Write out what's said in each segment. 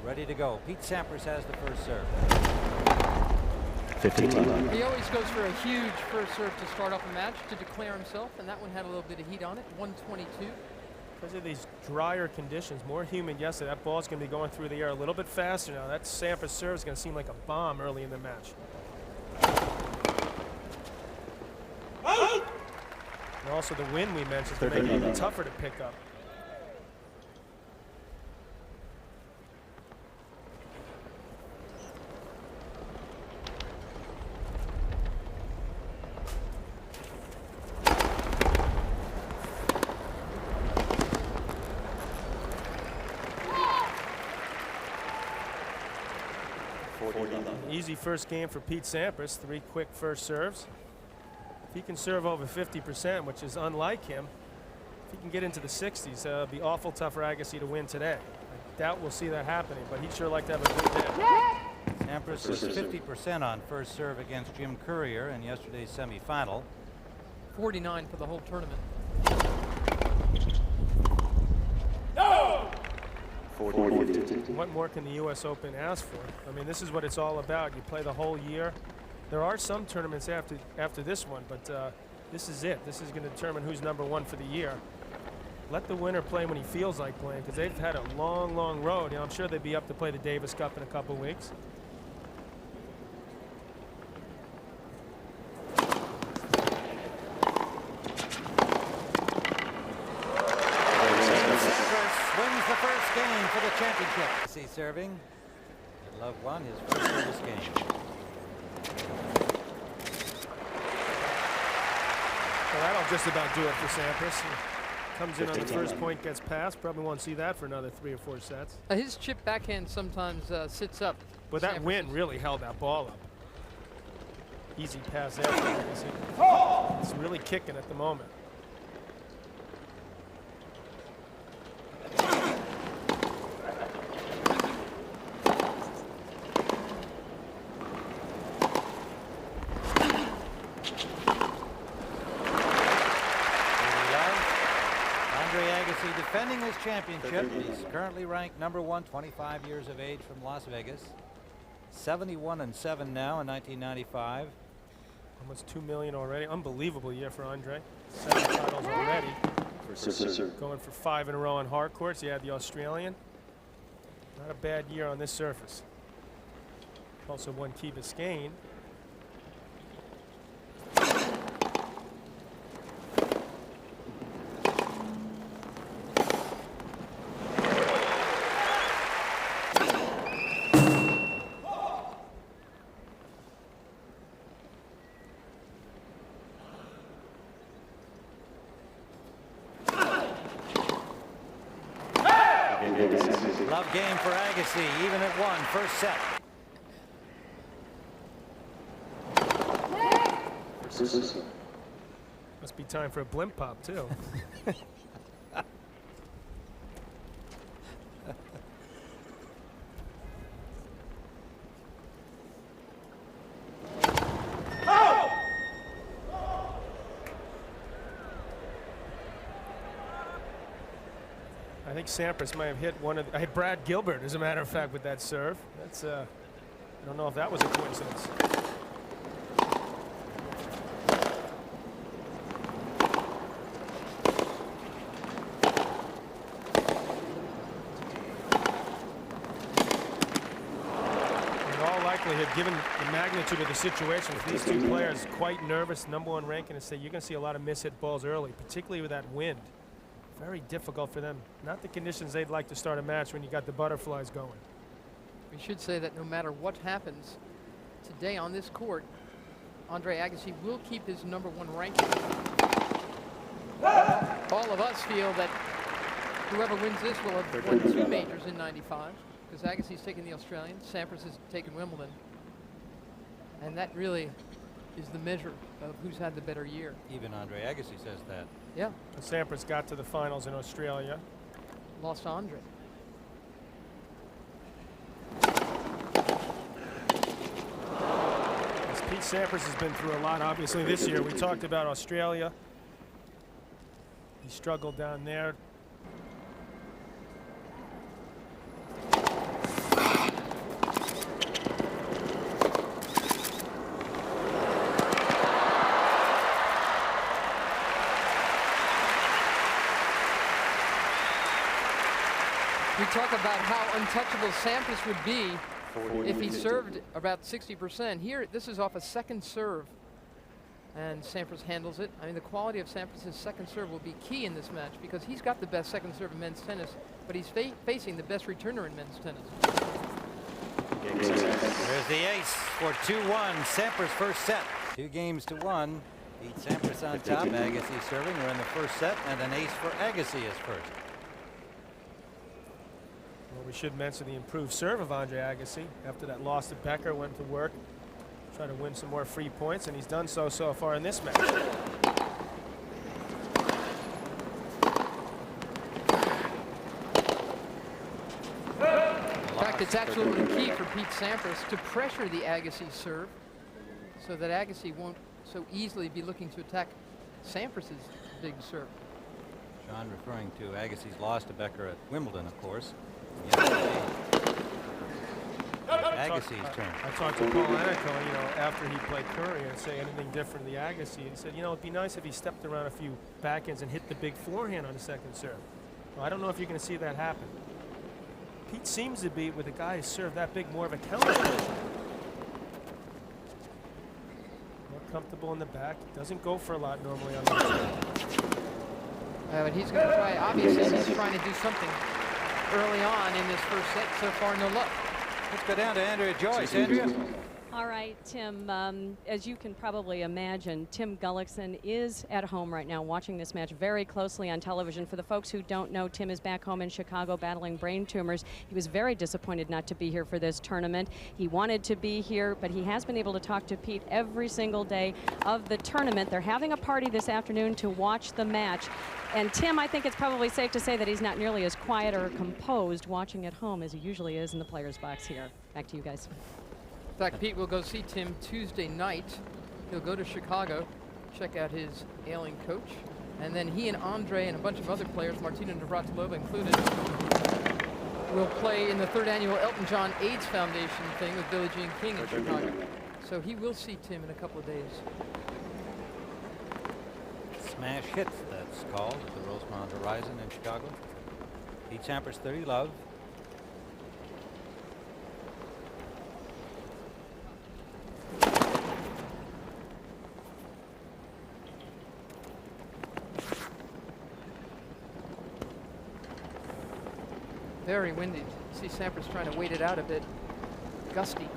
ready to go. Pete Sampras has the first serve. 15. He always goes for a huge first serve to start off a match to declare himself, and that one had a little bit of heat on it. 122. Because of these drier conditions, more humid yesterday, that ball's going to be going through the air a little bit faster now. That Sampras serve is going to seem like a bomb early in the match. And also the wind we mentioned is going to make it even tougher to pick up. Easy first game for Pete Sampras, 3 quick first serves. If he can serve over 50%, which is unlike him, if he can get into the 60s, it'll be awful tough for Agassi to win today. I doubt we'll see that happening, but he'd sure like to have a good day. Sampras was 50% on first serve against Jim Courier in yesterday's semifinal. 49 for the whole tournament. No! 40. What more can the U.S. Open ask for? I mean, this is what it's all about. You play the whole year. There are some tournaments after this one, but this is it. This is going to determine who's #1 for the year. Let the winner play when he feels like playing, because they've had a long, long road. You know, I'm sure they'd be up to play the Davis Cup in a couple weeks. Wins the first game for the championship. Agassi serving. Love won his first service game. Well, that'll just about do it for Sampras. He comes in on the first point, gets past. Probably won't see that for another 3 or 4 sets. His chip backhand sometimes sits up. But that wind really held that ball up. Easy pass there for Agassi. It's really kicking at the moment. Agassi defending his championship. He's currently ranked #1, 25 years of age, from Las Vegas. 71-7 now in 1995. Almost 2 million already. Unbelievable year for Andre. 7 titles already. Going for 5 in a row on hard courts. He had the Australian. Not a bad year on this surface. Also won Key Biscayne. Love game for Agassi, even at 1, first set. Must be time for a blimp pop, too. I think Sampras might have hit one of Brad Gilbert, as a matter of fact, with that serve. That's I don't know if that was a coincidence. In all likelihood, given the magnitude of the situation, with these two players quite nervous, #1 ranking, and say you're going to see a lot of mishit balls early, particularly with that wind. Very difficult for them. Not the conditions they'd like to start a match when you got the butterflies going. We should say that no matter what happens today on this court, Andre Agassi will keep his #1 ranking. All of us feel that whoever wins this will have won 2 majors in '95, because Agassi's taken the Australian, Sampras has taken Wimbledon, and that really is the measure of who's had the better year. Even Andre Agassi says that. Yeah. Sampras got to the finals in Australia. Lost to Andre. Pete Sampras has been through a lot, obviously, this year. We talked about Australia. He struggled down there. about how untouchable Sampras would be 40, if he served about 60%. Here, this is off a second serve, and Sampras handles it. I mean, the quality of Sampras' second serve will be key in this match because he's got the best second serve in men's tennis, but he's facing the best returner in men's tennis. There's the ace for 2-1. Sampras first set. 2-1. Pete Sampras on top. Agassi serving. We're in the first set, and an ace for Agassi is first. Well, we should mention the improved serve of Andre Agassi. After that loss to Becker, went to work, try to win some more free points, and he's done so far in this match. In fact, it's absolutely key for Pete Sampras to pressure the Agassi serve so that Agassi won't so easily be looking to attack Sampras' big serve. John referring to Agassi's loss to Becker at Wimbledon, of course. Agassi's turn. I talked to Paul Anaco, after he played Curry, and say anything different to the Agassi. He said, it'd be nice if he stepped around a few backhands and hit the big forehand on the second serve. Well, I don't know if you're going to see that happen. Pete seems to be, with a guy who served that big, more of a counter position. More comfortable in the back. Doesn't go for a lot normally on the serve. But he's going to try, obviously, he's trying to do something early on in this first set. So far, no luck. Let's go down to Andrea Joyce. Andrea? All right, Tim, as you can probably imagine, Tim Gullickson is at home right now watching this match very closely on television. For the folks who don't know, Tim is back home in Chicago battling brain tumors. He was very disappointed not to be here for this tournament. He wanted to be here, but he has been able to talk to Pete every single day of the tournament. They're having a party this afternoon to watch the match. And Tim, I think it's probably safe to say that he's not nearly as quiet or composed watching at home as he usually is in the players' box here. Back to you guys. In fact, Pete will go see Tim Tuesday night. He'll go to Chicago, check out his ailing coach, and then he and Andre and a bunch of other players, Martina Navratilova included, will play in the 3rd annual Elton John AIDS Foundation thing with Billie Jean King in Chicago. So he will see Tim in a couple of days. Smash hit, that's called, at the Rosemont Horizon in Chicago. Pete Sampras 30 love. Very windy. See Sampras trying to wait it out a bit. Gusty.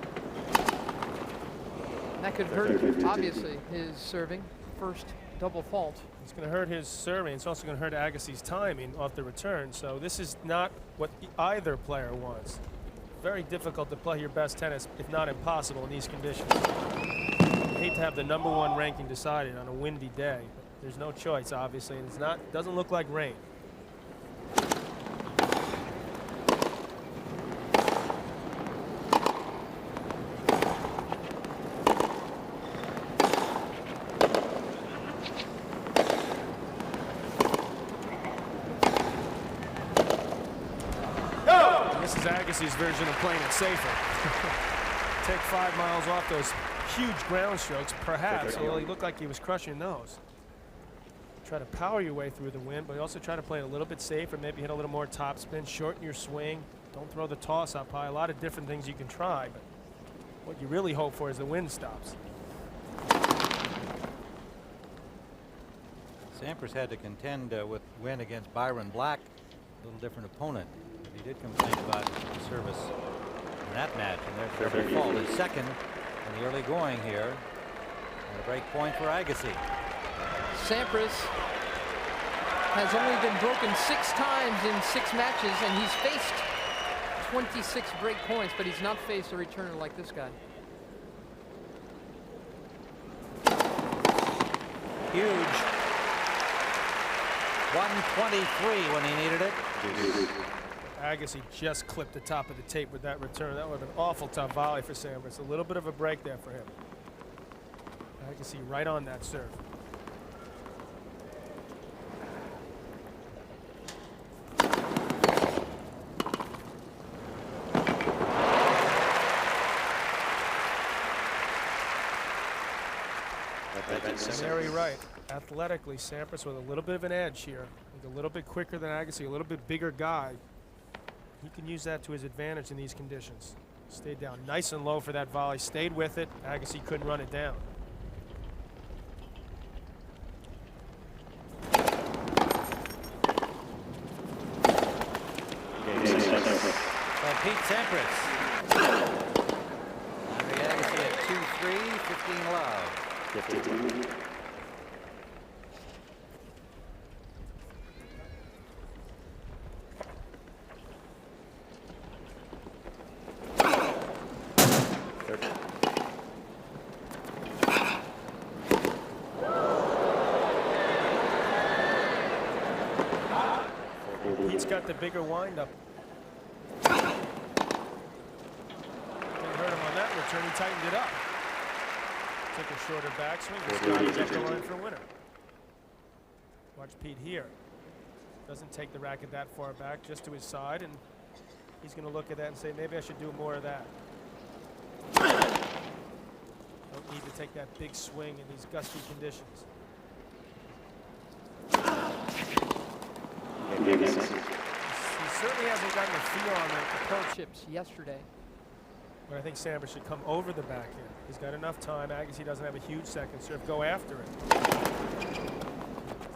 That could hurt, obviously, his serving. First double fault. It's going to hurt his serving. It's also going to hurt Agassi's timing off the return. So this is not what either player wants. Very difficult to play your best tennis, if not impossible, in these conditions. I hate to have the #1 ranking decided on a windy day. But there's no choice, obviously, and doesn't look like rain. Agassi's version of playing it safer. Take 5 miles off those huge ground strokes, perhaps. Well, he looked like he was crushing those. Try to power your way through the wind, but also try to play it a little bit safer, maybe hit a little more topspin, shorten your swing, don't throw the toss up high. A lot of different things you can try, but what you really hope for is the wind stops. Sampras had to contend with win against Byron Black, a little different opponent. He did complain about the service in that match, and there's a fault. His second in the early going here, and a break point for Agassi. Sampras has only been broken 6 times in 6 matches, and he's faced 26 break points, but he's not faced a returner like this guy. Huge. 123 when he needed it. Agassi just clipped the top of the tape with that return. That would have been an awful tough volley for Sampras. A little bit of a break there for him. Agassi right on that serve. Very right. Athletically, Sampras with a little bit of an edge here. He's a little bit quicker than Agassi, a little bit bigger guy. He can use that to his advantage in these conditions. Stayed down nice and low for that volley, stayed with it. Agassi couldn't run it down. Pete Sampras. Andre Agassi at 2-3, 15 love. 15. Pete's got the bigger windup. Didn't hurt him on that return. He tightened it up. Took a shorter backswing. Scotty's up the line for a winner. Watch Pete here. Doesn't take the racket that far back, just to his side, and he's going to look at that and say, maybe I should do more of that. Don't need to take that big swing in these gusty conditions. He certainly hasn't gotten a feel on the approach. Chips yesterday. But I think Sampras should come over the backhand. He's got enough time. Agassi doesn't have a huge second serve. Go after it.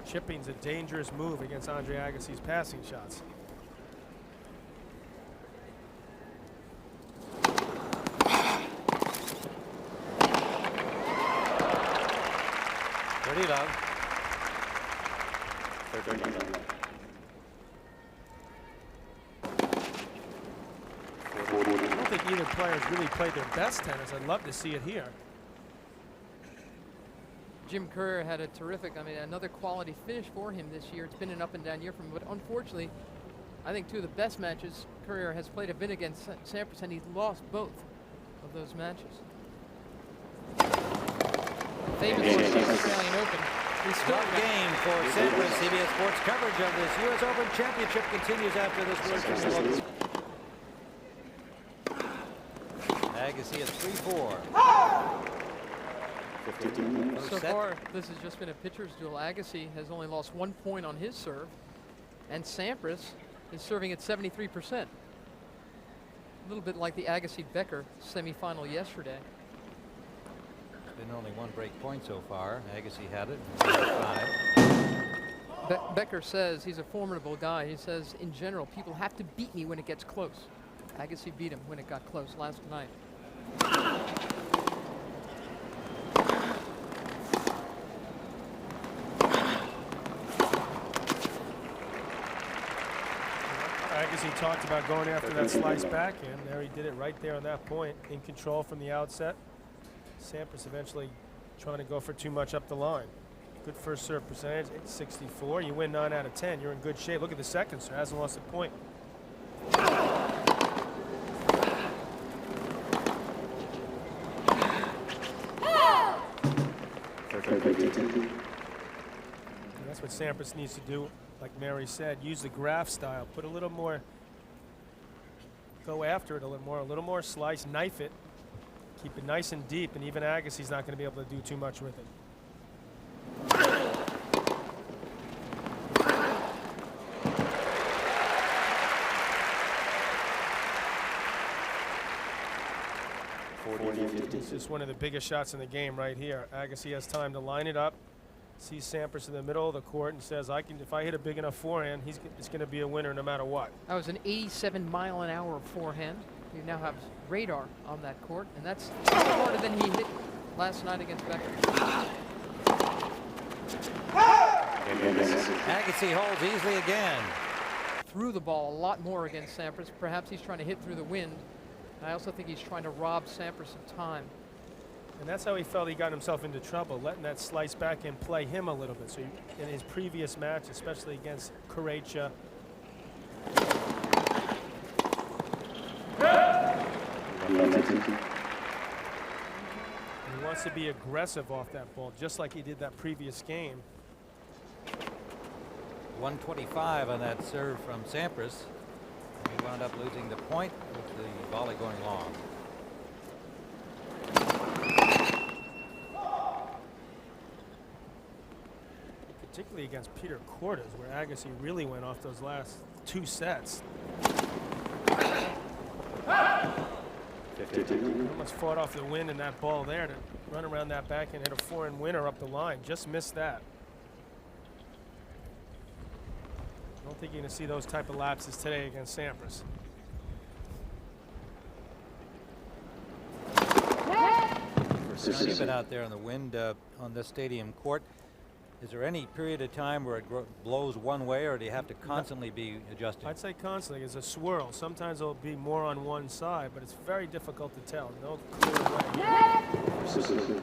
Chipping's a dangerous move against Andre Agassi's passing shots. Pretty love. I don't think either player's really played their best tennis. I'd love to see it here. Jim Courier had a terrific, another quality finish for him this year. It's been an up and down year for him, but unfortunately, I think two of the best matches Courier has played have been against Sampras, and he's lost both of those matches. Famous Australian Open. He's still Tough game for Sampras. CBS Sports coverage of this U.S. Open Championship continues after this World Championship. Agassi at 3-4. So far, this has just been a pitcher's duel. Agassi has only lost 1 point on his serve, and Sampras is serving at 73%. A little bit like the Agassi-Becker semifinal yesterday. Been only one break point so far. Agassi had it. 5. Becker says he's a formidable guy. He says, in general, people have to beat me when it gets close. Agassi beat him when it got close last night. Agassi talked about going after that slice backhand. There he did it right there on that point, in control from the outset. Sampras eventually trying to go for too much up the line. Good first serve percentage, 64. You win 9 out of 10. You're in good shape. Look at the second serve. Hasn't lost a point. And that's what Sampras needs to do. Like Mary said, use the graph style. Put a little more, go after it a little more slice, knife it. Keep it nice and deep, and even Agassi's not going to be able to do too much with it. This is one of the biggest shots in the game right here. Agassi has time to line it up, sees Sampras in the middle of the court, and says, if I hit a big enough forehand, it's going to be a winner no matter what. That was an 87-mile-an-hour forehand. You now have radar on that court, and that's harder than he hit last night against Becker. Agassi holds easily again. Threw the ball a lot more against Sampras. Perhaps he's trying to hit through the wind. I also think he's trying to rob Sampras of time. And that's how he felt he got himself into trouble, letting that slice backhand play him a little bit. So in his previous match, especially against Croatia, he wants to be aggressive off that ball, just like he did that previous game. 125 on that serve from Sampras. He wound up losing the point with the volley going long. Particularly against Peter Cortes, where Agassi really went off those last 2 sets. Almost fought off the wind in that ball there to run around that back and hit a forehand winner up the line. Just missed that. I don't think you're going to see those type of lapses today against Sampras. John, you've been out there in the wind on this stadium court. Is there any period of time where it blows one way, or do you have to constantly be adjusting? I'd say constantly. It's a swirl. Sometimes it'll be more on one side, but it's very difficult to tell. No clear way.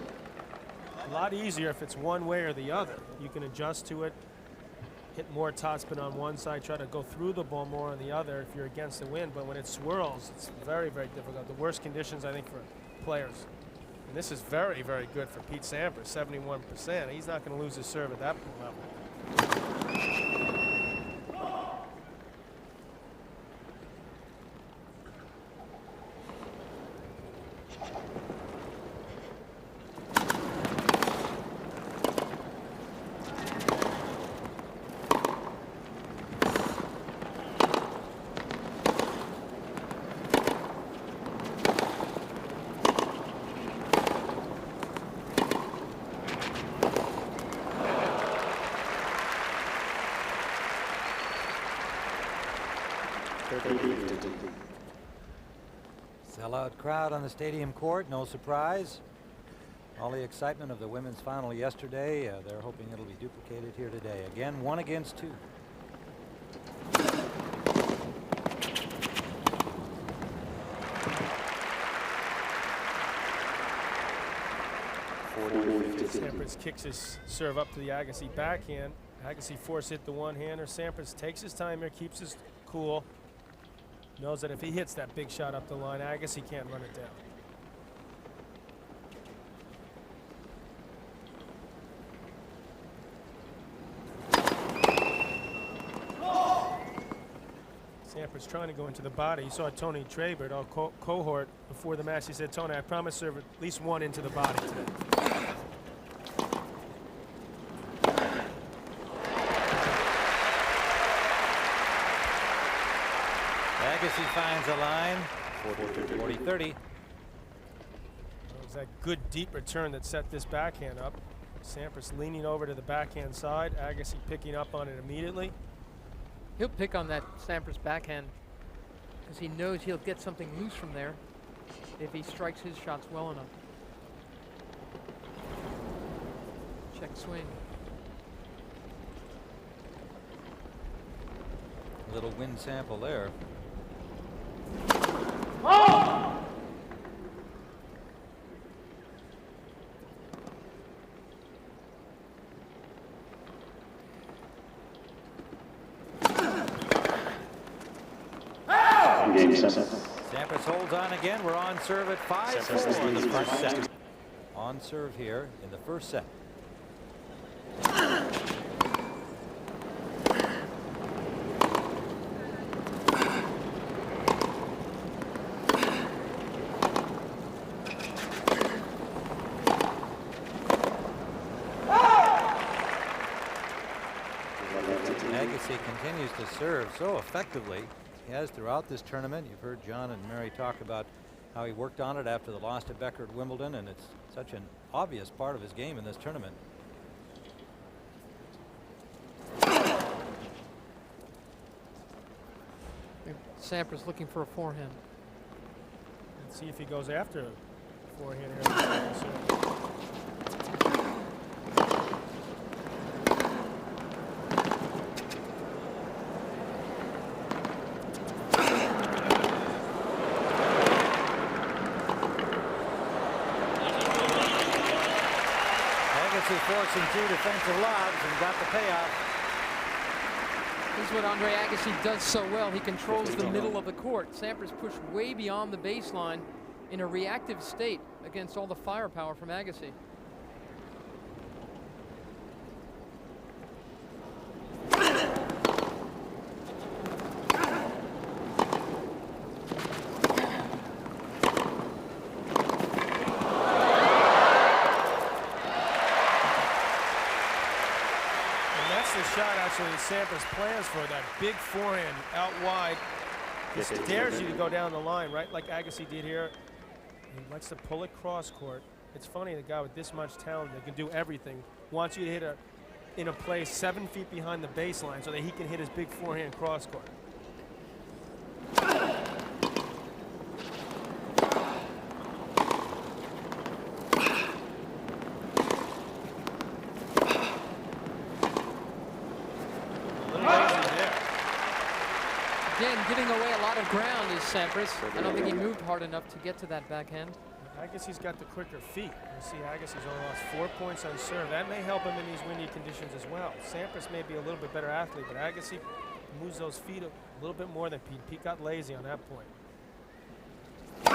A lot easier if it's one way or the other. You can adjust to it, hit more topspin on one side, try to go through the ball more on the other if you're against the wind. But when it swirls, it's very, very difficult. The worst conditions, I think, for players. And this is very, very good for Pete Sampras, 71%. He's not going to lose his serve at that level. Sellout crowd on the stadium court, no surprise. All the excitement of the women's final yesterday, they're hoping it'll be duplicated here today. Again, 1 against 2. Sampras kicks his serve up to the Agassi backhand. Agassi force hit the one-hander. Sampras takes his time here, keeps his cool. Knows that if he hits that big shot up the line, Agassi can't run it down. Sampras trying to go into the body. You saw Tony Trabert, our cohort, before the match. He said, Tony, I promise serve at least one into the body today. Agassi finds a line. 40-30. It was that good deep return that set this backhand up. Sampras leaning over to the backhand side. Agassi picking up on it immediately. He'll pick on that Sampras backhand because he knows he'll get something loose from there if he strikes his shots well enough. Check swing. A little wind sample there. Oh! Sampras holds on again. We're on serve at 5-4 in the first set. On serve here in the first set. Agassi continues to serve so effectively. He has throughout this tournament. You've heard John and Mary talk about how he worked on it after the loss to Becker at Wimbledon, and it's such an obvious part of his game in this tournament. Sampras looking for a forehand. Let's see if he goes after a forehand here. Forcing 2 defensive lobs and got the payoff. This is what Andre Agassi does so well. He controls the middle of the court. Sampras pushed way beyond the baseline in a reactive state against all the firepower from Agassi. Sampras plans for that big forehand out wide. Just dares you to go down the line, right, like Agassi did here. He likes to pull it cross court. It's funny, the guy with this much talent that can do everything wants you to hit in a place 7 feet behind the baseline so that he can hit his big forehand cross court. Again, giving away a lot of ground is Sampras. I don't think he moved hard enough to get to that backhand. Agassi's got the quicker feet. You see Agassi's only lost 4 points on serve. That may help him in these windy conditions as well. Sampras may be a little bit better athlete, but Agassi moves those feet a little bit more than Pete. Pete got lazy on that point. You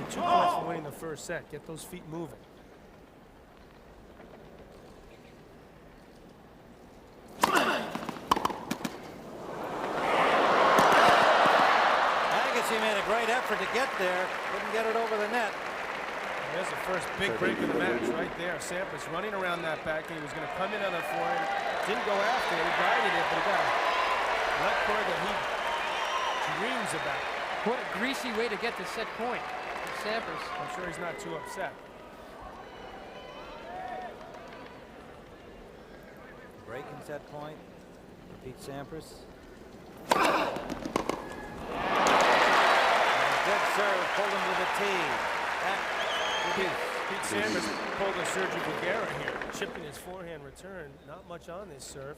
get 2 points for winning the first set. Get those feet moving. Agassi made a great effort to get there, couldn't get it over the net. There's the first big break of the match right there. Sampras running around that back, and he was going to come in on the forehand. Didn't go after it. He guided it, but he got a left cord that he dreams about. What a greasy way to get to set point for Sampras. I'm sure he's not too upset. Breaking set point for Pete Sampras. Good serve, pulled him to the tee. Pete Sampras pulled a Sergio Vergara here, chipping his forehand return. Not much on this serve.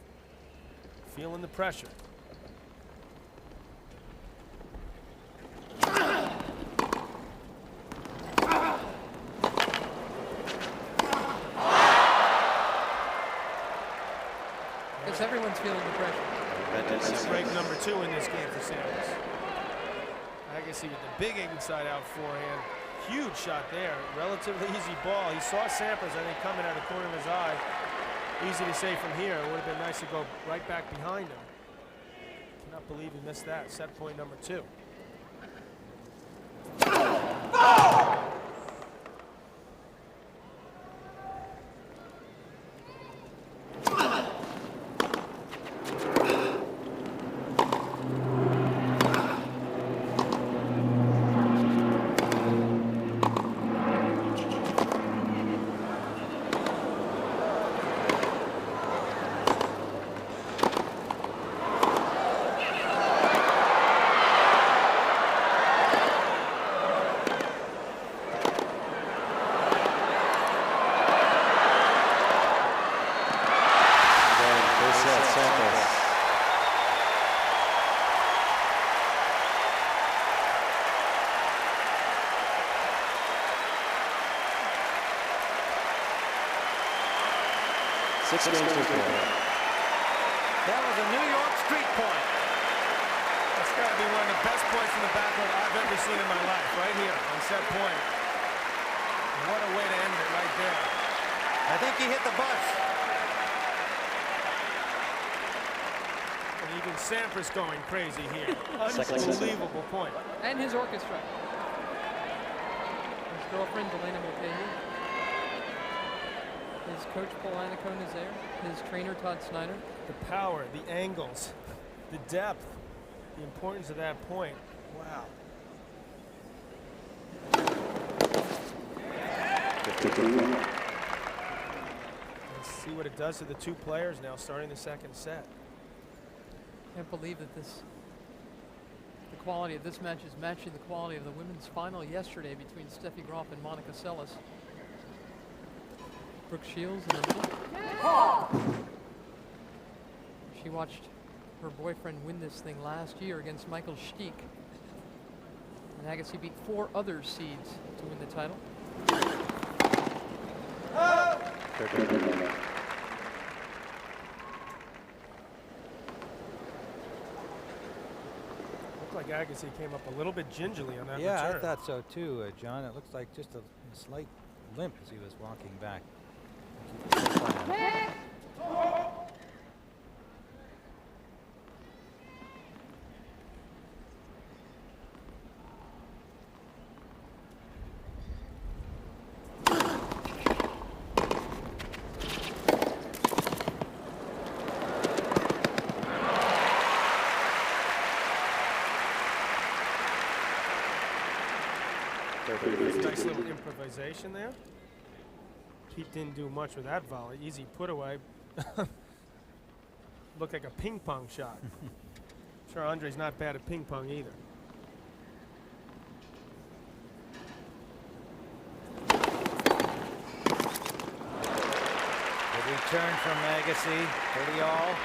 Feeling the pressure. Because everyone's feeling the pressure. That's break number 2 in this game for Sampras. Agassi with the big inside out forehand. Huge shot there. Relatively easy ball. He saw Sampras, I think, coming out of the corner of his eye. Easy to say from here. It would have been nice to go right back behind him. Cannot believe he missed that. Set point number 2. Six games to 4. That was a New York street point. That's got to be one of the best points in the backcourt I've ever seen in my life, right here on set point. What a way to end it right there. I think he hit the bus. And even Sampras going crazy here. Unbelievable point. And his orchestra. His girlfriend, Delana Mulcahy. His coach, Paul Anacone, is there. His trainer, Todd Snyder. The power, the angles, the depth, the importance of that point. Wow. Let's see what it does to the 2 players now starting the second set. Can't believe that the quality of this match is matching the quality of the women's final yesterday between Steffi Graf and Monica Seles. Brooke Shields in the middle. She watched her boyfriend win this thing last year against Michael Stiek. And Agassi beat 4 other seeds to win the title. Looked like Agassi came up a little bit gingerly on that Yeah, return. I thought so too, John. It looks like just a slight limp as he was walking back. Nice little improvisation there. Pete didn't do much with that volley. Easy put away. Looked like a ping pong shot. Sure, Andre's not bad at ping pong either. Good return from Agassi. 30-all.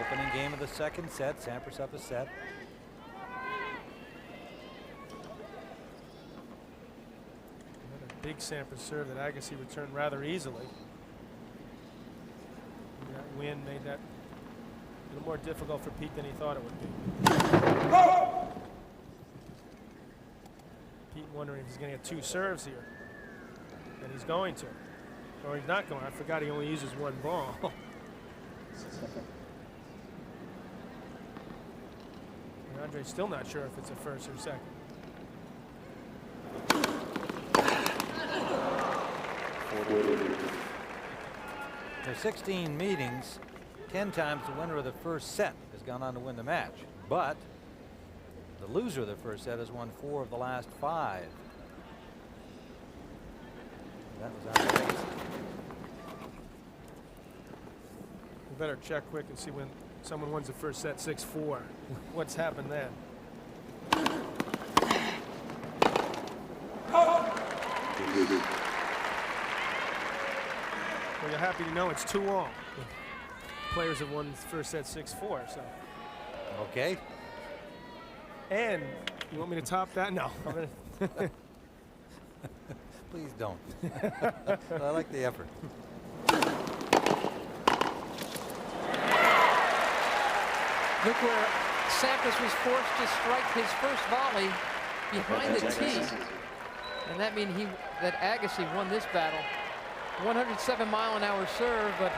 Opening game of the second set. Sampras up a set. Another big Sampras serve that Agassi returned rather easily. And that win made that a little more difficult for Pete than he thought it would be. Pete wondering if he's going to get 2 serves here. And he's going to. Or he's not going. I forgot he only uses 1 ball. And Andre's still not sure if it's a first or second. There's 16 meetings. 10 times the winner of the first set has gone on to win the match. But the loser of the first set has won 4 of the last 5. That was Agassi. We better check quick and see when someone wins the first set 6-4. What's happened then? Well, you're happy to know it's 2-all. Players have won the first set 6-4. So. Okay. And you want me to top that? No. Please don't. I like the effort. Look where Sampras was forced to strike his first volley behind the tee. And that means that Agassi won this battle. 107-mile-an-hour serve, but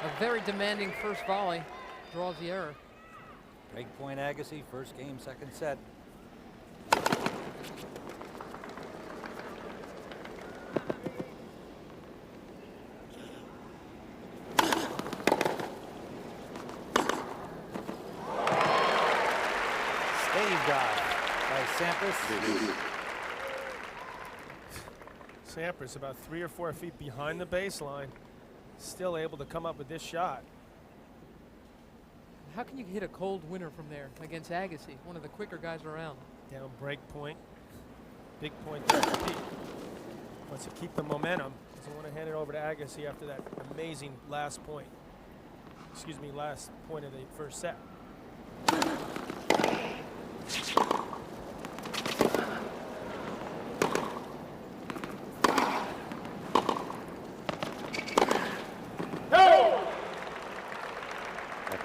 a very demanding first volley draws the error. Break point Agassi, first game, second set. Staved off by Sampras. Sampras about 3 or 4 feet behind the baseline, still able to come up with this shot. How can you hit a cold winner from there against Agassi, one of the quicker guys around? Down break point. Big point there for Pete. Wants to keep the momentum. Doesn't want to hand it over to Agassi after that amazing last point. Excuse me, last point of the first set.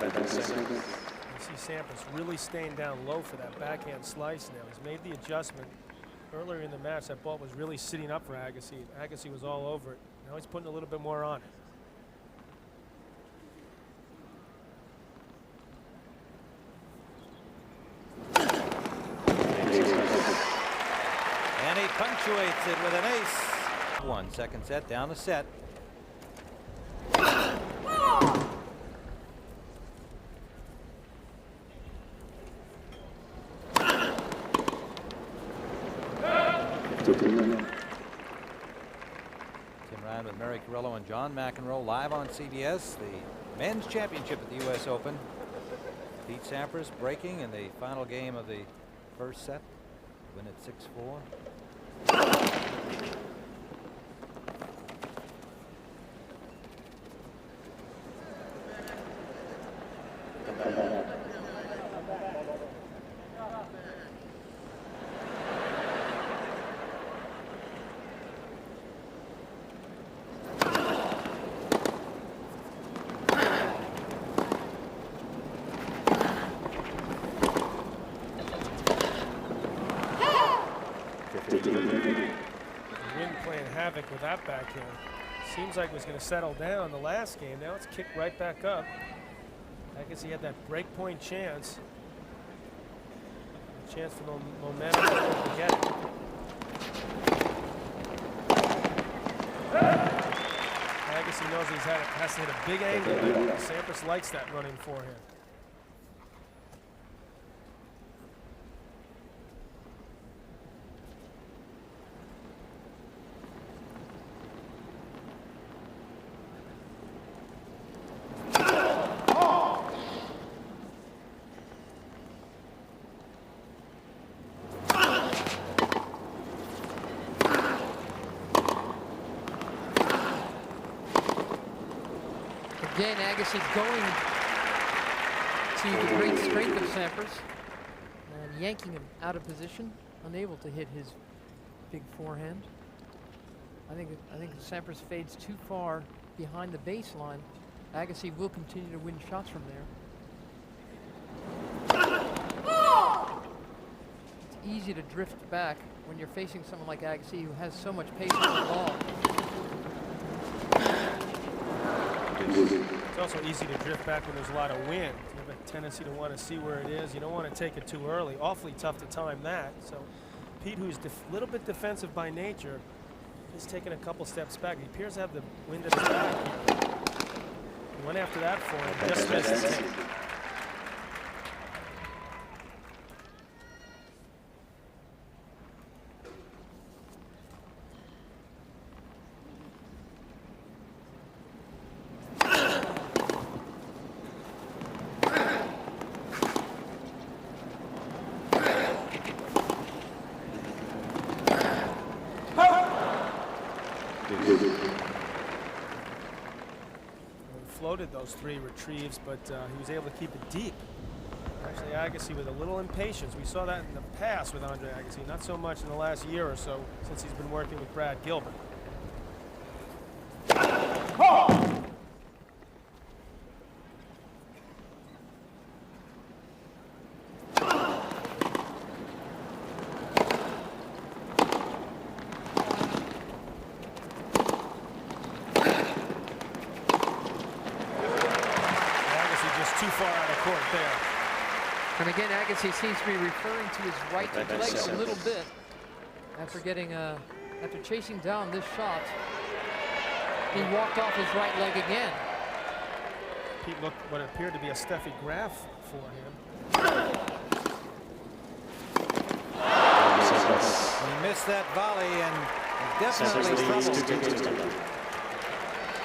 You see Sampras really staying down low for that backhand slice now. He's made the adjustment. Earlier in the match, that ball was really sitting up for Agassi. Agassi was all over it. Now he's putting a little bit more on it. And he punctuates it with an ace. 1 second set, down the set. Tim Ryan with Mary Carrillo and John McEnroe live on CBS. The men's championship at the U.S. Open. Pete Sampras breaking in the final game of the first set. Win at 6-4. Win playing havoc with that backhand. Seems like it was going to settle down the last game. Now it's kicked right back up. I guess he had that break point chance. A chance for momentum to get it. I guess he knows has to hit a big angle. Sampras likes that running forehand. Again, Agassi going to the great strength of Sampras and yanking him out of position, unable to hit his big forehand. I think Sampras fades too far behind the baseline. Agassi will continue to win shots from there. It's easy to drift back when you're facing someone like Agassi who has so much pace on the ball. It's also easy to drift back when there's a lot of wind. You have a tendency to want to see where it is. You don't want to take it too early. Awfully tough to time that. So Pete, who's a little bit defensive by nature, is taking a couple steps back. He appears to have the wind at his back. He went after that for him. Just missed it. Floated those 3 retrieves, but he was able to keep it deep. Actually, Agassi with a little impatience. We saw that in the past with Andre Agassi, not so much in the last year or so since he's been working with Brad Gilbert. Too far out of court there. And again, Agassi seems to be referring to his right leg a little bit after getting after chasing down this shot. He walked off his right leg again. Pete looked what appeared to be a Steffi Graf for him. He missed that volley and definitely trouble.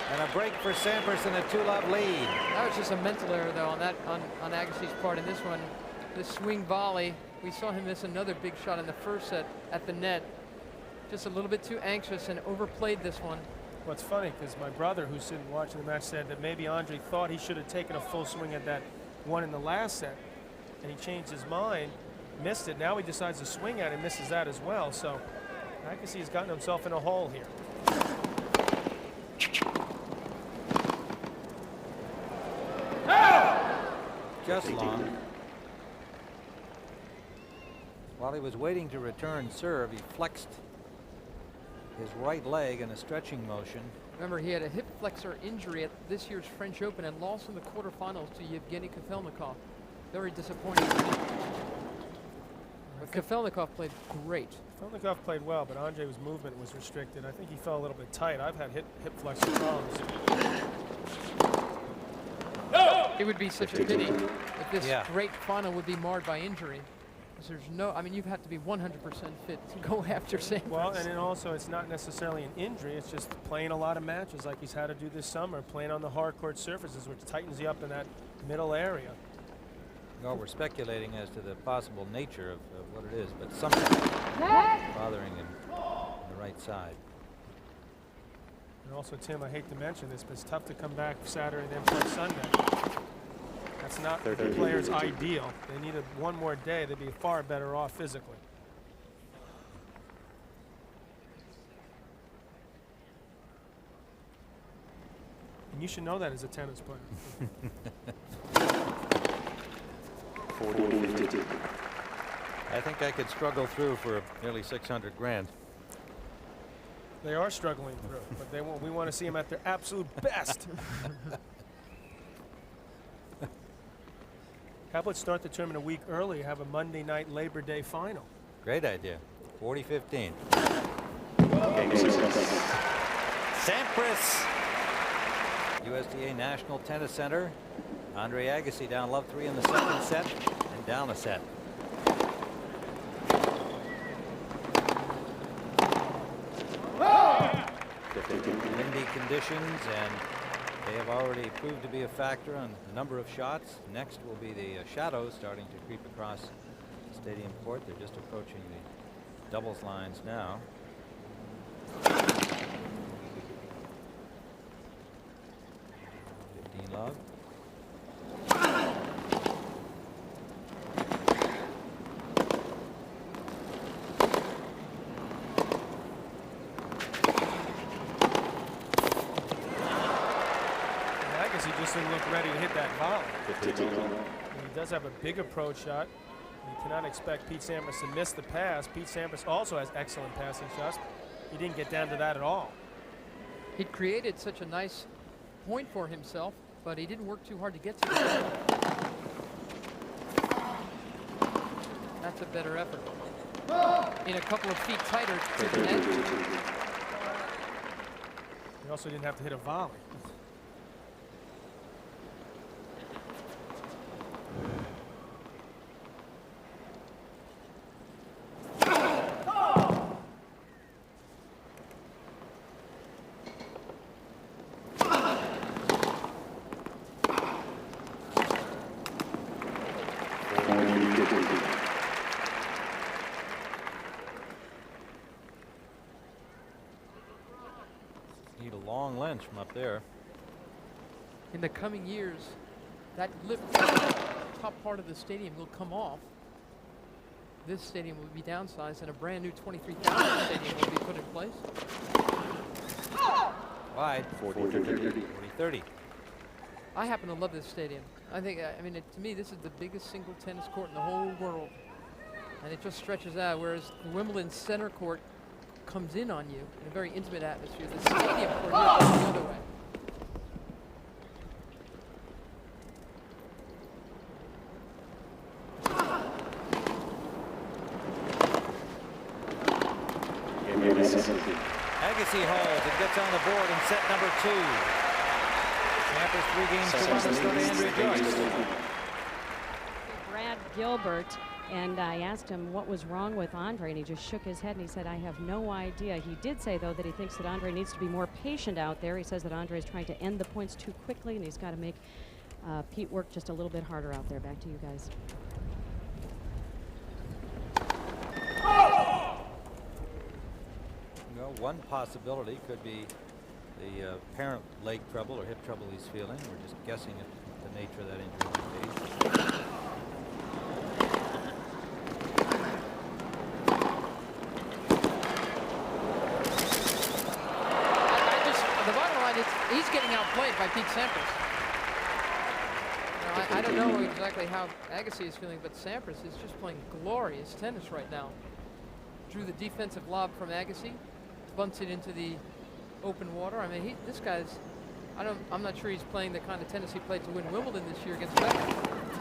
And a break for Sampras and a 2-love lead. That was just a mental error, though, on Agassi's part in this one. This swing volley, we saw him miss another big shot in the first set at the net. Just a little bit too anxious and overplayed this one. Well, it's funny because my brother, who's sitting watching the match, said that maybe Andre thought he should have taken a full swing at that one in the last set, and he changed his mind, missed it. Now he decides to swing at it and misses that as well. So Agassi has gotten himself in a hole here. Just long. While he was waiting to return serve, he flexed his right leg in a stretching motion. Remember, he had a hip flexor injury at this year's French Open and lost in the quarterfinals to Yevgeny Kafelnikov. Very disappointing. But Kafelnikov played great. Kafelnikov played well, but Andre's movement was restricted. I think he fell a little bit tight. I've had hip flexor problems. It would be such a pity if this great final would be marred by injury. Because there's no, I mean, you have to be 100% fit to go after Sampras. Well, and then also it's not necessarily an injury. It's just playing a lot of matches like he's had to do this summer, playing on the hard court surfaces, which tightens you up in that middle area. Well, we're speculating as to the possible nature of what it is, but something bothering him on the right side. And also, Tim, I hate to mention this, but it's tough to come back Saturday and then play Sunday. That's not the player's ideal. They need one more day. They'd be far better off physically. And you should know that as a tennis player. 40-52. I think I could struggle through for nearly 600 grand. They are struggling through, but we want to see them at their absolute best. How about start the tournament a week early, have a Monday night Labor Day final? Great idea. 40-15. Sampras. USTA National Tennis Center. Andre Agassi down love 3 in the second set and down a set. Windy conditions, and they have already proved to be a factor on a number of shots. Next will be the shadows starting to creep across the stadium court. They're just approaching the doubles lines now. 15 love. Agassi just didn't look ready to hit that volley. He does have a big approach shot. You cannot expect Pete Sampras to miss the pass. Pete Sampras also has excellent passing shots. He didn't get down to that at all. He created such a nice point for himself, but he didn't work too hard to get to it. That's a better effort. In a couple of feet tighter to the net. He also didn't have to hit a volley. Need a long lens from up there. In the coming years, that top part of the stadium will come off. This stadium will be downsized and a brand new 23,000 stadium will be put in place. Wide. 40-30. I happen to love this stadium. I think, I mean, to me, this is the biggest single tennis court in the whole world. And it just stretches out, whereas the Wimbledon center court comes in on you in a very intimate atmosphere. The stadium court goes the other way. Agassi holds and gets on the board in set number 2. Sampras 3 games to 1. Let's go to Andrea Joyce. Brad Gilbert, and I asked him what was wrong with Andre, and he just shook his head and he said, I have no idea. He did say, though, that he thinks that Andre needs to be more patient out there. He says that Andre is trying to end the points too quickly, and he's got to make Pete work just a little bit harder out there. Back to you guys. Well, one possibility could be the apparent leg trouble or hip trouble he's feeling. We're just guessing at the nature of that injury. The bottom line is he's getting outplayed by Pete Sampras. Now, I don't know exactly how Agassi is feeling, but Sampras is just playing glorious tennis right now. Drew the defensive lob from Agassi, bunts it into the open water. I mean, this guy's, I'm not sure he's playing the kind of tennis he played to win Wimbledon this year against Becker.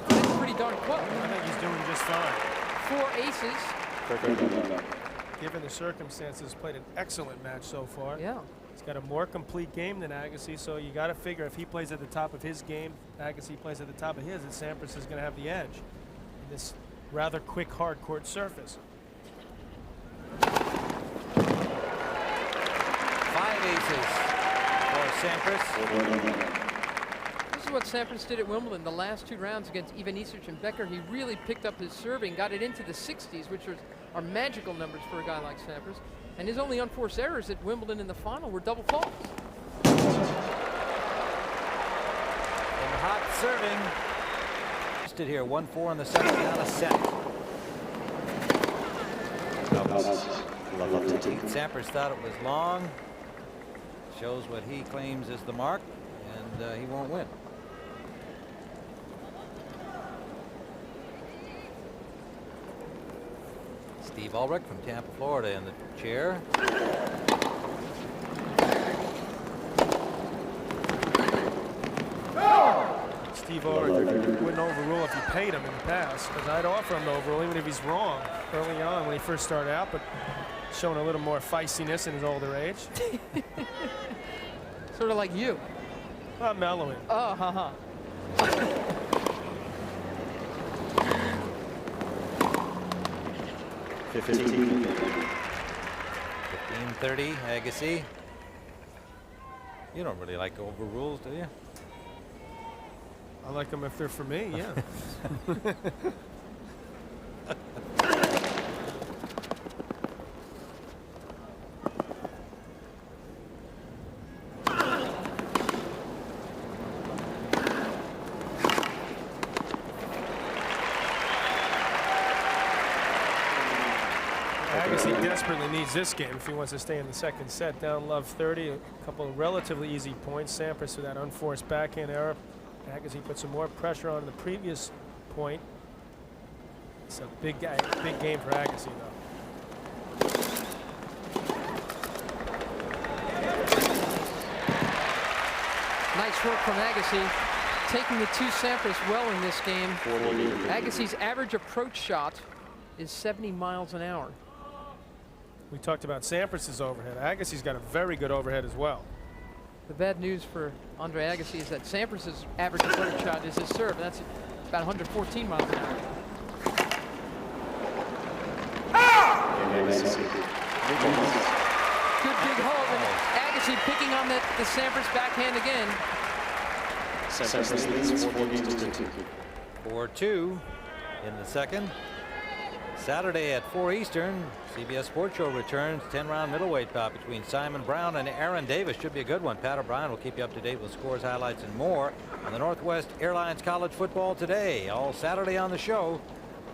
But it's pretty darn close. I think he's doing just fine. 4 aces. Given the circumstances, played an excellent match so far. Yeah. He's got a more complete game than Agassi, so you got to figure if he plays at the top of his game, Agassi plays at the top of his, and Sampras is going to have the edge in this rather quick hard court surface. 5 aces for Sampras. This is what Sampras did at Wimbledon the last 2 rounds against Ivanisevic and Becker. He really picked up his serving, got it into the 60s, which are magical numbers for a guy like Sampras. And his only unforced errors at Wimbledon in the final were double faults. And hot serving. Stood here 1-4 in the second, down a set. Sampras thought it was long. Shows what he claims is the mark, and he won't win. Steve Ulrich from Tampa, Florida in the chair. Steve Ulrich wouldn't overrule if you paid him in the past, because I'd offer him to overrule even if he's wrong early on when he first started out, but showing a little more feistiness in his older age. Sort of like you. I'm mellowing. Oh, haha. 15-30, Agassi. You don't really like overrules, do you? I like them if they're for me, yeah. Agassi desperately needs this game if he wants to stay in the second set. Down love 30, a couple of relatively easy points. Sampras with that unforced backhand error. Agassi put some more pressure on the previous point. It's a big game for Agassi though. Nice work from Agassi, taking the two Sampras well in this game. Agassi's average approach shot is 70 miles an hour. We talked about Sampras's overhead. Agassi's got a very good overhead as well. The bad news for Andre Agassi is that Sampras's average approach shot is his serve. That's about 114 miles an hour. Good big hold, and Agassi picking on the Sampras backhand again. Sampras leads 4 games to 2. 4-2 in the second. Saturday at 4 Eastern, CBS Sports Show returns. 10-round middleweight bout between Simon Brown and Aaron Davis. Should be a good one. Pat O'Brien will keep you up to date with scores, highlights, and more on the Northwest Airlines College Football Today. All Saturday on the show.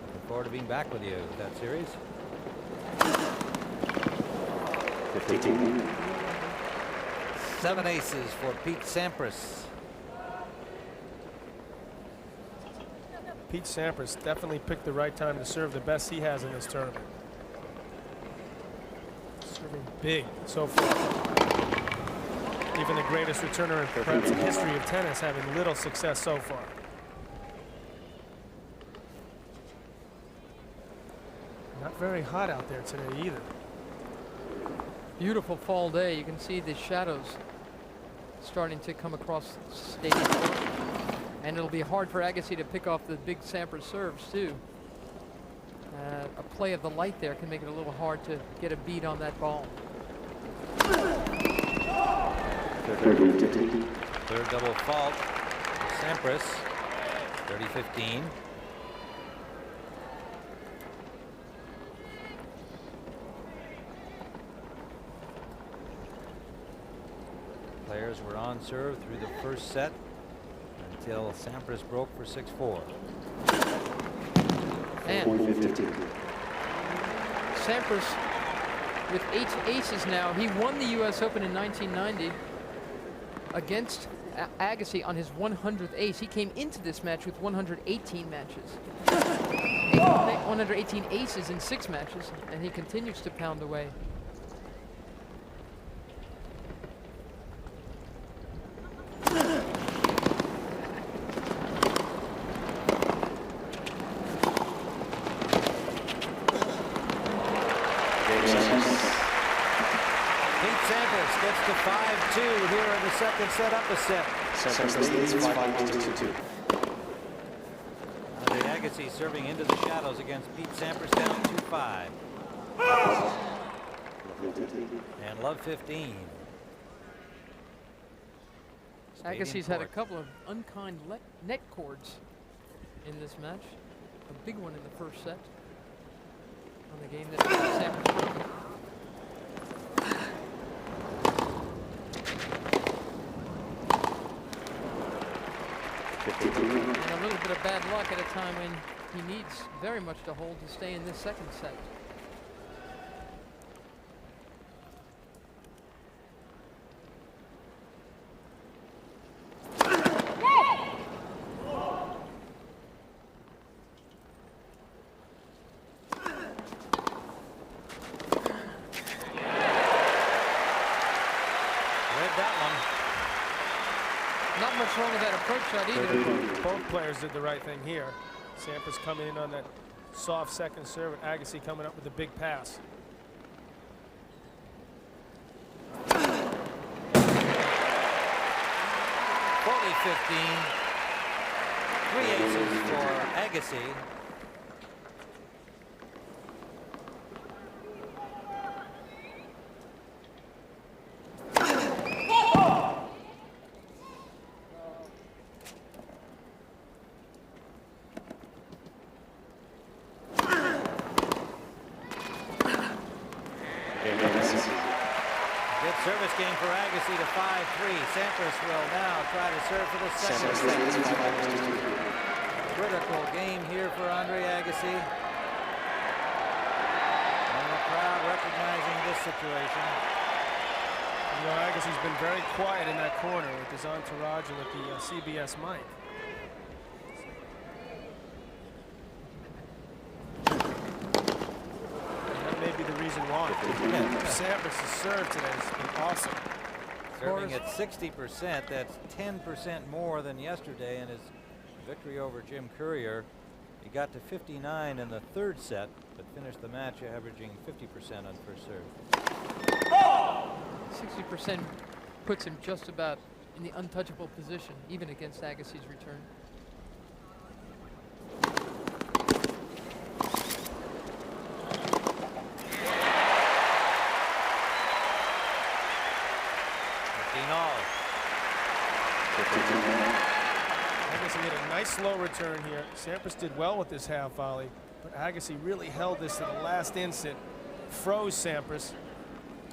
Looking forward to being back with you with that series. 15. 7 aces for Pete Sampras. Pete Sampras definitely picked the right time to serve, the best he has in this tournament. Serving big so far. Even the greatest returner in perhaps the history of tennis having little success so far. Not very hot out there today either. Beautiful fall day. You can see the shadows starting to come across the stadium court. And it'll be hard for Agassi to pick off the big Sampras serves too. A play of the light there can make it a little hard to get a beat on that ball. Third double fault for Sampras. 30-15. Players were on serve through the first set until Sampras broke for 6-4. And Sampras with 8 aces now. He won the US Open in 1990 against Agassi on his 100th ace. He came into this match with 118 matches. 118 aces in 6 matches, and he continues to pound away. Gets to 5-2 here in the second set, up a set. Sampras leads 5 games to 2. Andre Agassi serving into the shadows against Pete Sampras, down 2-5. And love 15. Agassi's had a couple of unkind net cords in this match. A big one in the first set on the game that Sampras broke. And a little bit of bad luck at a time when he needs very much to hold to stay in this second set. Not much wrong with that approach shot either. Both players did the right thing here. Sampras coming in on that soft second serve, and Agassi coming up with a big pass. $40-15. 3 aces for Agassi. Good service game for Agassi to 5-3. Sampras will now try to serve for the second set. Critical game here for Andre Agassi. And the situation. You know, Agassi's been very quiet in that corner with his entourage and with the CBS mic. And that may be the reason why. Sampras' serve today has been awesome. Serving at 60%, that's 10% more than yesterday in his victory over Jim Courier. He got to 59 in the third set, but finished the match averaging 50% on first serve. 60% puts him just about in the untouchable position, even against Agassi's return. Agassi made a nice slow return here. Sampras did well with this half volley, but Agassi really held this to the last instant, froze Sampras,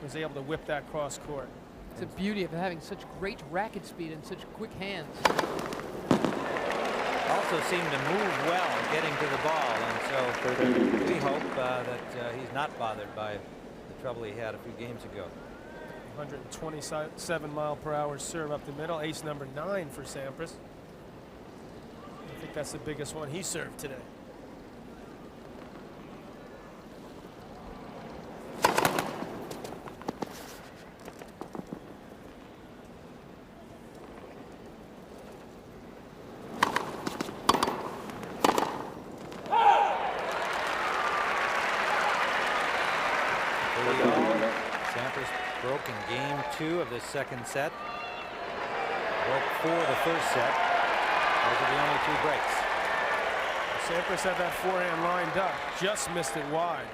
was able to whip that cross court. It's the beauty of having such great racket speed and such quick hands. Also seemed to move well getting to the ball, and so we hope that he's not bothered by the trouble he had a few games ago. 127-mile-per-hour serve up the middle, ace number 9 for Sampras. I think that's the biggest one he served today. Broke in game 2 of this second set. Broke 4 the first set. Those are the only 2 breaks. Sampras had that forehand lined up, just missed it wide.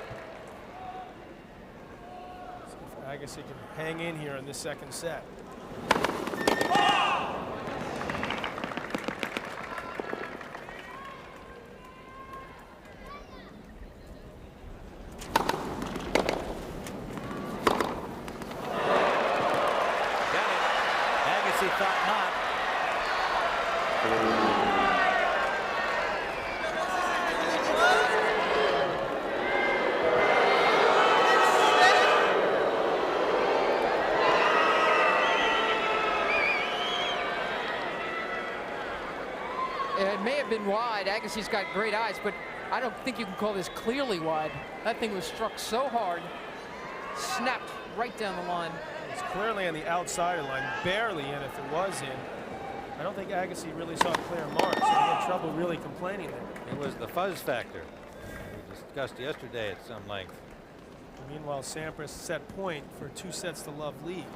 See if Agassi can hang in here in this second set. It may have been wide. Agassi's got great eyes, but I don't think you can call this clearly wide. That thing was struck so hard, snapped right down the line. It's clearly on the outsider line, barely in if it was in. I don't think Agassi really saw a clear mark, so he had trouble really complaining there. It was the fuzz factor we discussed yesterday at some length. Meanwhile, Sampras set point for 2 sets to love lead.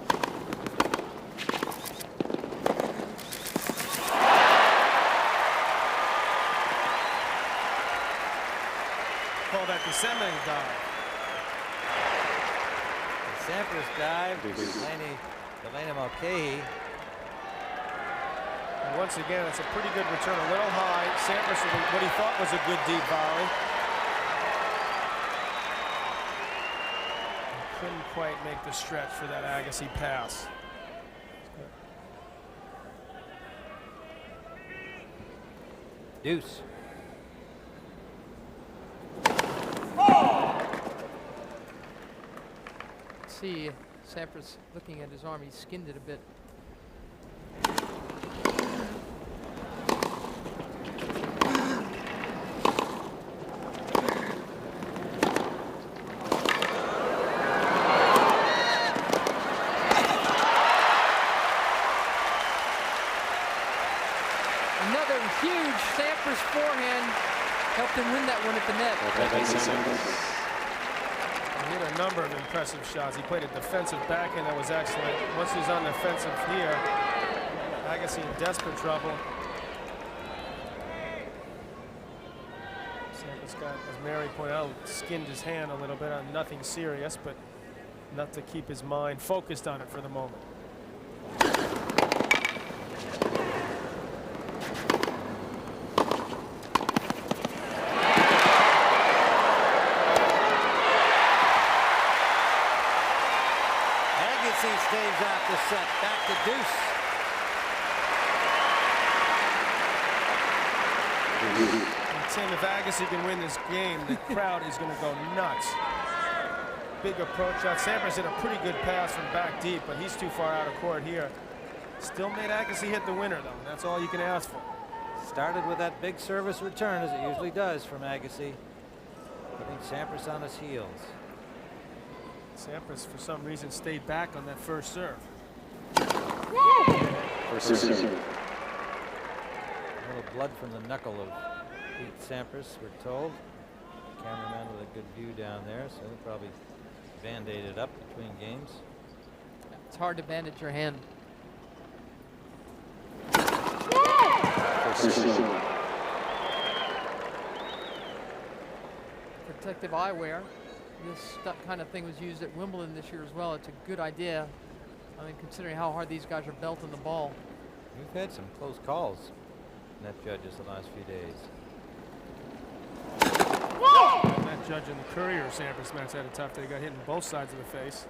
Call that the Semen dive. The Sampras dive, Delaney Mulcahy. And once again, it's a pretty good return, a little high. Sampras with what he thought was a good deep volley. Couldn't quite make the stretch for that Agassi pass. Deuce. See Sampras looking at his arm, he skinned it a bit. Another huge Sampras forehand helped him win that one at the net. He had a number of impressive shots. He played a defensive backhand that was excellent. Once he's on the offensive here, Agassi in desperate trouble. Sampras got, as Mary pointed out, skinned his hand a little bit on nothing serious, but enough to keep his mind focused on it for the moment. Staves out the set, back to deuce. And Tim, if Agassi can win this game, the crowd is going to go nuts. big approach shot. Sampras hit a pretty good pass from back deep, but he's too far out of court here. Still made Agassi hit the winner, though. That's all you can ask for. Started with that big service return, as it usually does from Agassi, putting Sampras on his heels. Sampras, for some reason, stayed back on that first serve. First serve. A little blood from the knuckle of Pete Sampras, we're told. Cameraman with a good view down there, so he'll probably band-aid it up between games. It's hard to bandage your hand. First serve. Protective eyewear. This kind of thing was used at Wimbledon this year as well. It's a good idea. I mean, considering how hard these guys are belting the ball. We've had some close calls, net judges, the last few days. That judge in the Courier Sampras match had a tough day. Got hit in both sides of the face.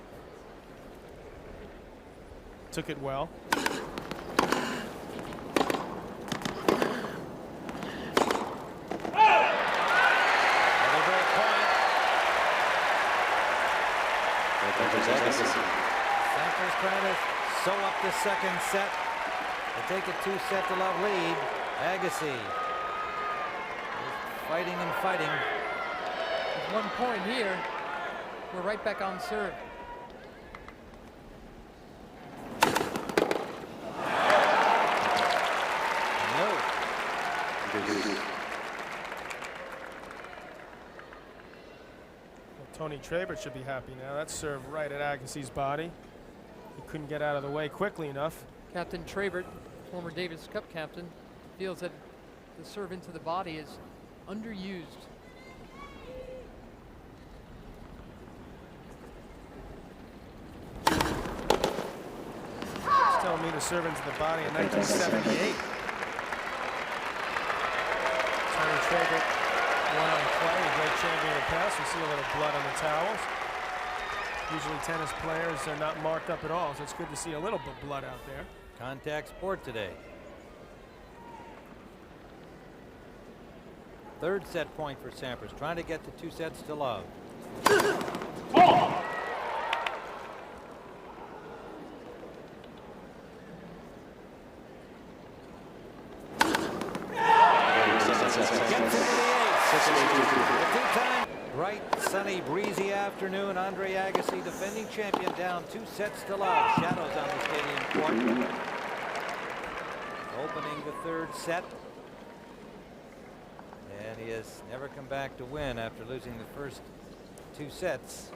Took it well. Sampras trying to sew up the second set to take a 2-set-to-love lead. Agassi fighting and fighting. With 1 point here, we're right back on serve. No. Tony Trabert should be happy now. That served right at Agassi's body. He couldn't get out of the way quickly enough. Captain Trabert, former Davis Cup captain, feels that the serve into the body is underused. He's telling me to serve into the body in 1978. Tony Trabert won on clay, a great champion of the past. We see a little blood on the towels. Usually tennis players are not marked up at all, so it's good to see a little bit of blood out there. Contact sport today. Third set point for Sampras, trying to get to 2-sets-to-love. Bright, sunny, breezy afternoon. Andre Agassi, defending champion, down 2-sets-to-love. Shadows on the stadium court. Opening the third set. And he has never come back to win after losing the first 2 sets.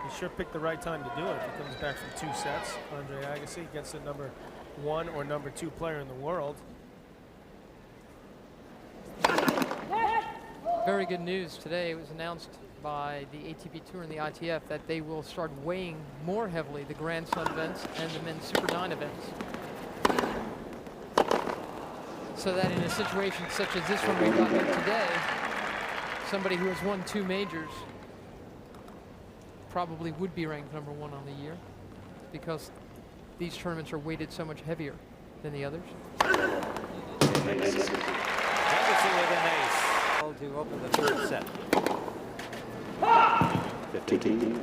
He sure picked the right time to do it. He comes back from 2 sets. Andre Agassi gets the number 1 or number 2 player in the world. Very good news today. It was announced by the ATP Tour and the ITF that they will start weighing more heavily the Grand Slam events and the men's Super 9 events. So that in a situation such as this one we got here today, somebody who has won 2 majors probably would be ranked number 1 on the year, because these tournaments are weighted so much heavier than the others. Agassi with an ace to open the third set. 15.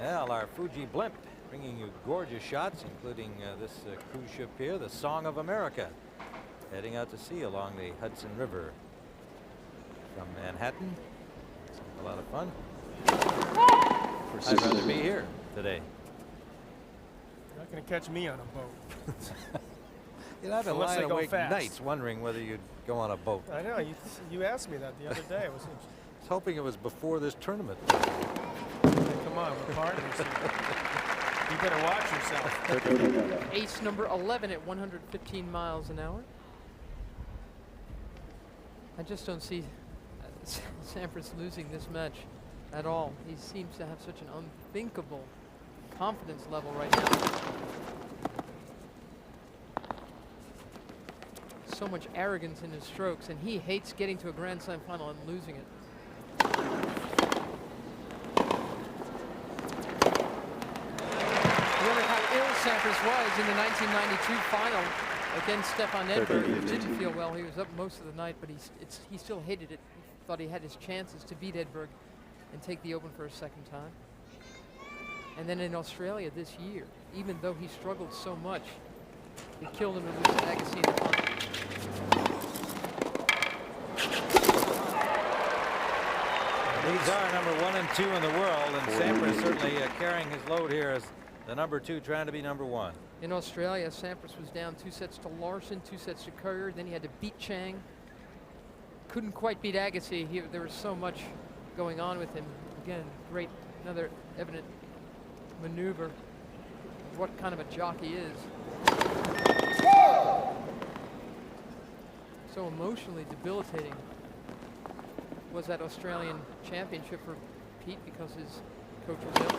Well, our Fuji blimp bringing you gorgeous shots, including this cruise ship here, the Song of America, heading out to sea along the Hudson River from Manhattan. It's a lot of fun. I'd rather be here today. You're not going to catch me on a boat. I've been Unless they lying go awake fast. nights wondering whether you'd go on a boat. I know. You asked me that the other day. I was hoping it was before this tournament. come on, we're partners here. You better watch yourself. Ace number 11 at 115 miles an hour. I just don't see Sampras losing this match at all. He seems to have such an unthinkable confidence level right now. So much arrogance in his strokes, and he hates getting to a Grand Slam final and losing it. Remember how ill Sampras was in the 1992 final against Stefan Edberg, who didn't feel well. He was up most of the night, but he still hated it. He thought he had his chances to beat Edberg and take the Open for a second time. And then in Australia this year, even though he struggled so much, he killed him and lose to Agassi in the final. These are number 1 and 2 in the world, and Sampras certainly carrying his load here as the number 2 trying to be number 1. In Australia, Sampras was down 2 sets to Larson, 2 sets to Courier. Then he had to beat Chang. Couldn't quite beat Agassi. There was so much going on with him. Again, great, another evident maneuver of what kind of a jockey is. So emotionally debilitating was that Australian championship for Pete because his coach was ill.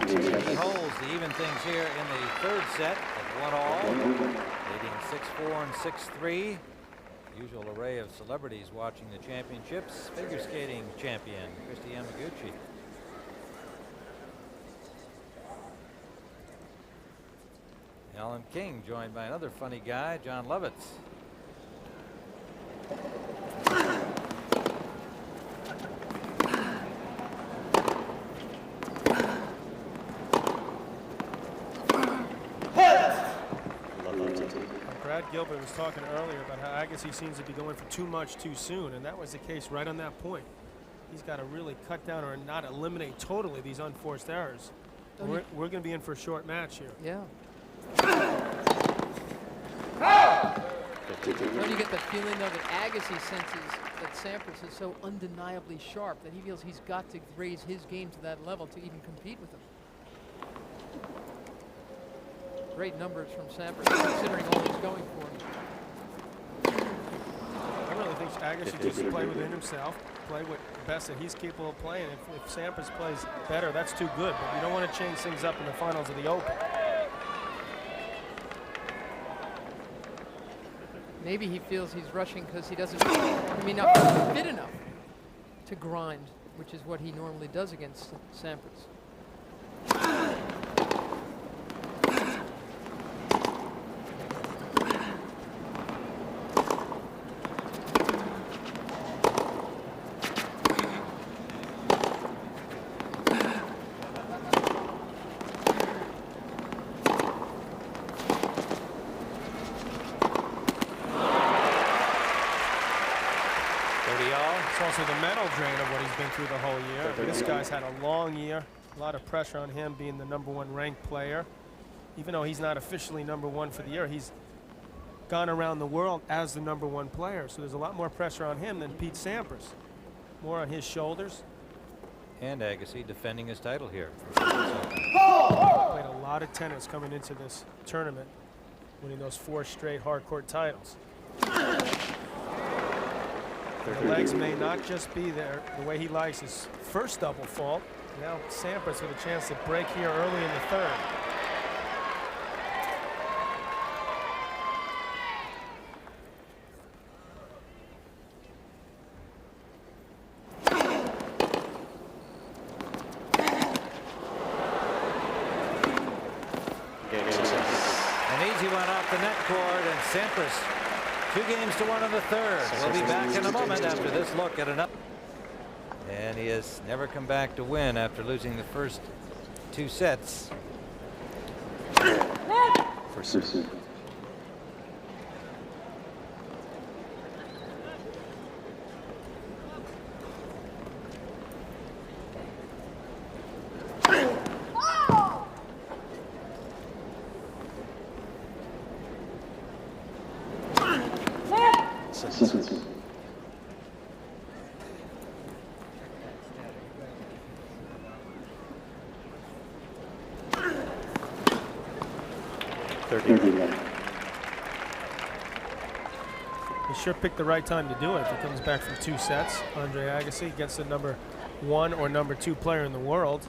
He holds to even things here in the 3rd set at 1-all, leading 6-4 and 6-3. Usual array of celebrities watching the championships. Figure skating champion Christy Yamaguchi. Alan King joined by another funny guy, John Lovitz. Brad Gilbert was talking earlier about how Agassi seems to be going for too much too soon, and that was the case right on that point. He's got to really cut down or not eliminate totally these unforced errors. We're going to be in for a short match here. Yeah. Don't you get the feeling, though, that Agassi senses that Sampras is so undeniably sharp that he feels he's got to raise his game to that level to even compete with him? Great numbers from Sampras, considering all he's going for. I really think Agassi needs to play within himself, play with the best that he's capable of playing. If Sampras plays better, that's too good, but you don't want to change things up in the finals of the Open. Maybe he feels he's rushing because he doesn't, I mean, not fit enough to grind, which is what he normally does against Sampras. It's also the mental drain of what he's been through the whole year. This guy's had a long year, a lot of pressure on him being the #1 ranked player. Even though he's not officially #1 for the year, he's gone around the world as the #1 player. So there's a lot more pressure on him than Pete Sampras. More on his shoulders. And Agassi defending his title here. Played a lot of tennis coming into this tournament, winning those 4 straight hardcourt titles. The legs may not just be there the way he likes. His first double fault. Now Sampras with a chance to break here early in the 3rd. An easy one off the net cord, and Sampras 2 games to 1 in the 3rd. We'll be back in a moment after this look at an up. And he has never come back to win after losing the first 2 sets. For 6. He sure picked the right time to do it. If he comes back from 2 sets, Andre Agassi against the number 1 or number 2 player in the world.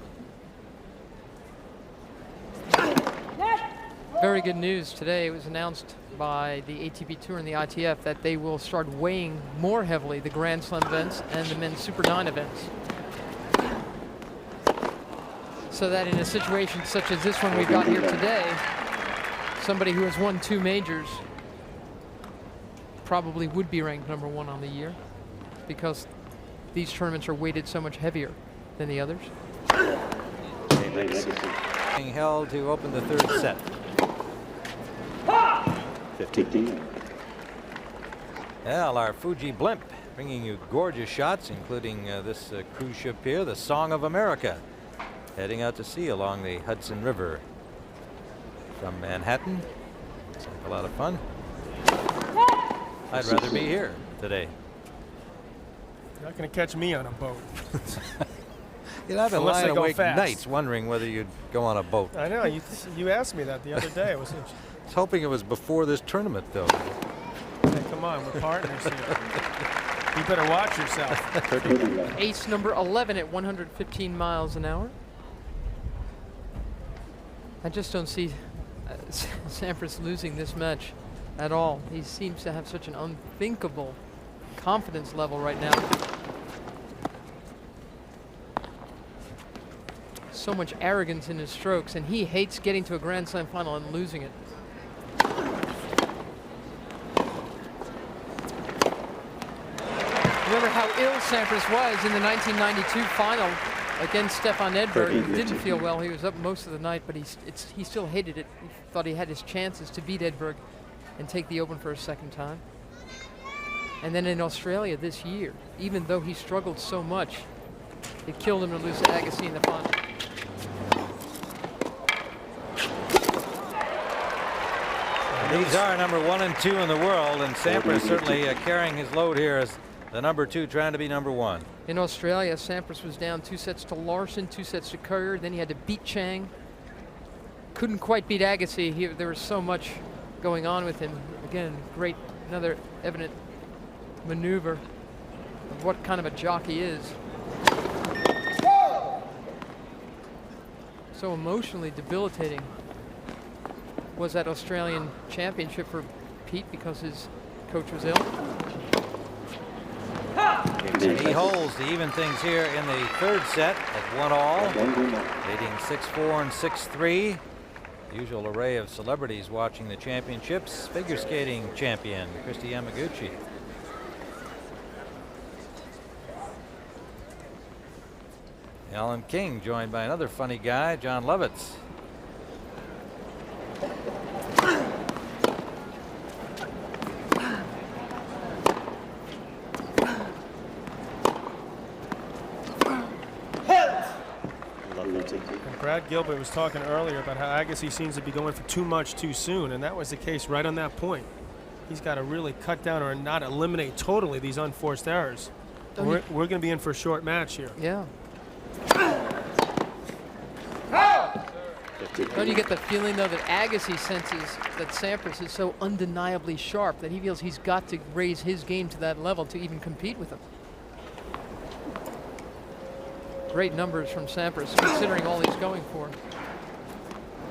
Very good news today. It was announced by the ATP Tour and the ITF that they will start weighing more heavily the Grand Slam events and the men's Super 9 events. So that in a situation such as this one we've got here today, somebody who has won 2 majors probably would be ranked number 1 on the year, because these tournaments are weighted so much heavier than the others. Being held to open the 3rd set. 15. Well, our Fuji blimp bringing you gorgeous shots, including this cruise ship here, the Song of America, heading out to sea along the Hudson River from Manhattan. It's like a lot of fun. I'd rather be here today. You're not going to catch me on a boat. You know, I've been Unless lying they go awake fast. nights wondering whether you'd go on a boat. I know. You asked me that the other day. I was hoping it was before this tournament, though. Hey, come on, we're partners here. You better watch yourself. Ace number 11 at 115 miles an hour. I just don't see Sampras losing this match at all. He seems to have such an unthinkable confidence level right now. So much arrogance in his strokes, and he hates getting to a Grand Slam final and losing it. Remember how ill Sampras was in the 1992 final against Stefan Edberg. He didn't feel well. He was up most of the night, but he still hated it. He thought he had his chances to beat Edberg and take the Open for a 2nd time. And then in Australia this year, even though he struggled so much, it killed him to lose to Agassi in the final. These are number 1 and 2 in the world, and Sampras certainly carrying his load here as the number 2 trying to be number 1. In Australia, Sampras was down 2 sets to Larson, 2 sets to Courier. Then he had to beat Chang. Couldn't quite beat Agassi. There was so much going on with him. Again, great, another evident maneuver of what kind of a jockey he is. So emotionally debilitating was that Australian championship for Pete because his coach was ill. And he holds to even things here in the 3rd set at 1-all, leading 6-4 and 6-3. Usual array of celebrities watching the championships. Figure skating champion Christy Yamaguchi. Alan King joined by another funny guy, John Lovitz. And Brad Gilbert was talking earlier about how Agassi seems to be going for too much too soon, and that was the case right on that point. He's got to really cut down or not eliminate totally these unforced errors. We're going to be in for a short match here. Yeah. Don't you get the feeling, though, that Agassi senses that Sampras is so undeniably sharp that he feels he's got to raise his game to that level to even compete with him? Great numbers from Sampras, considering all he's going for.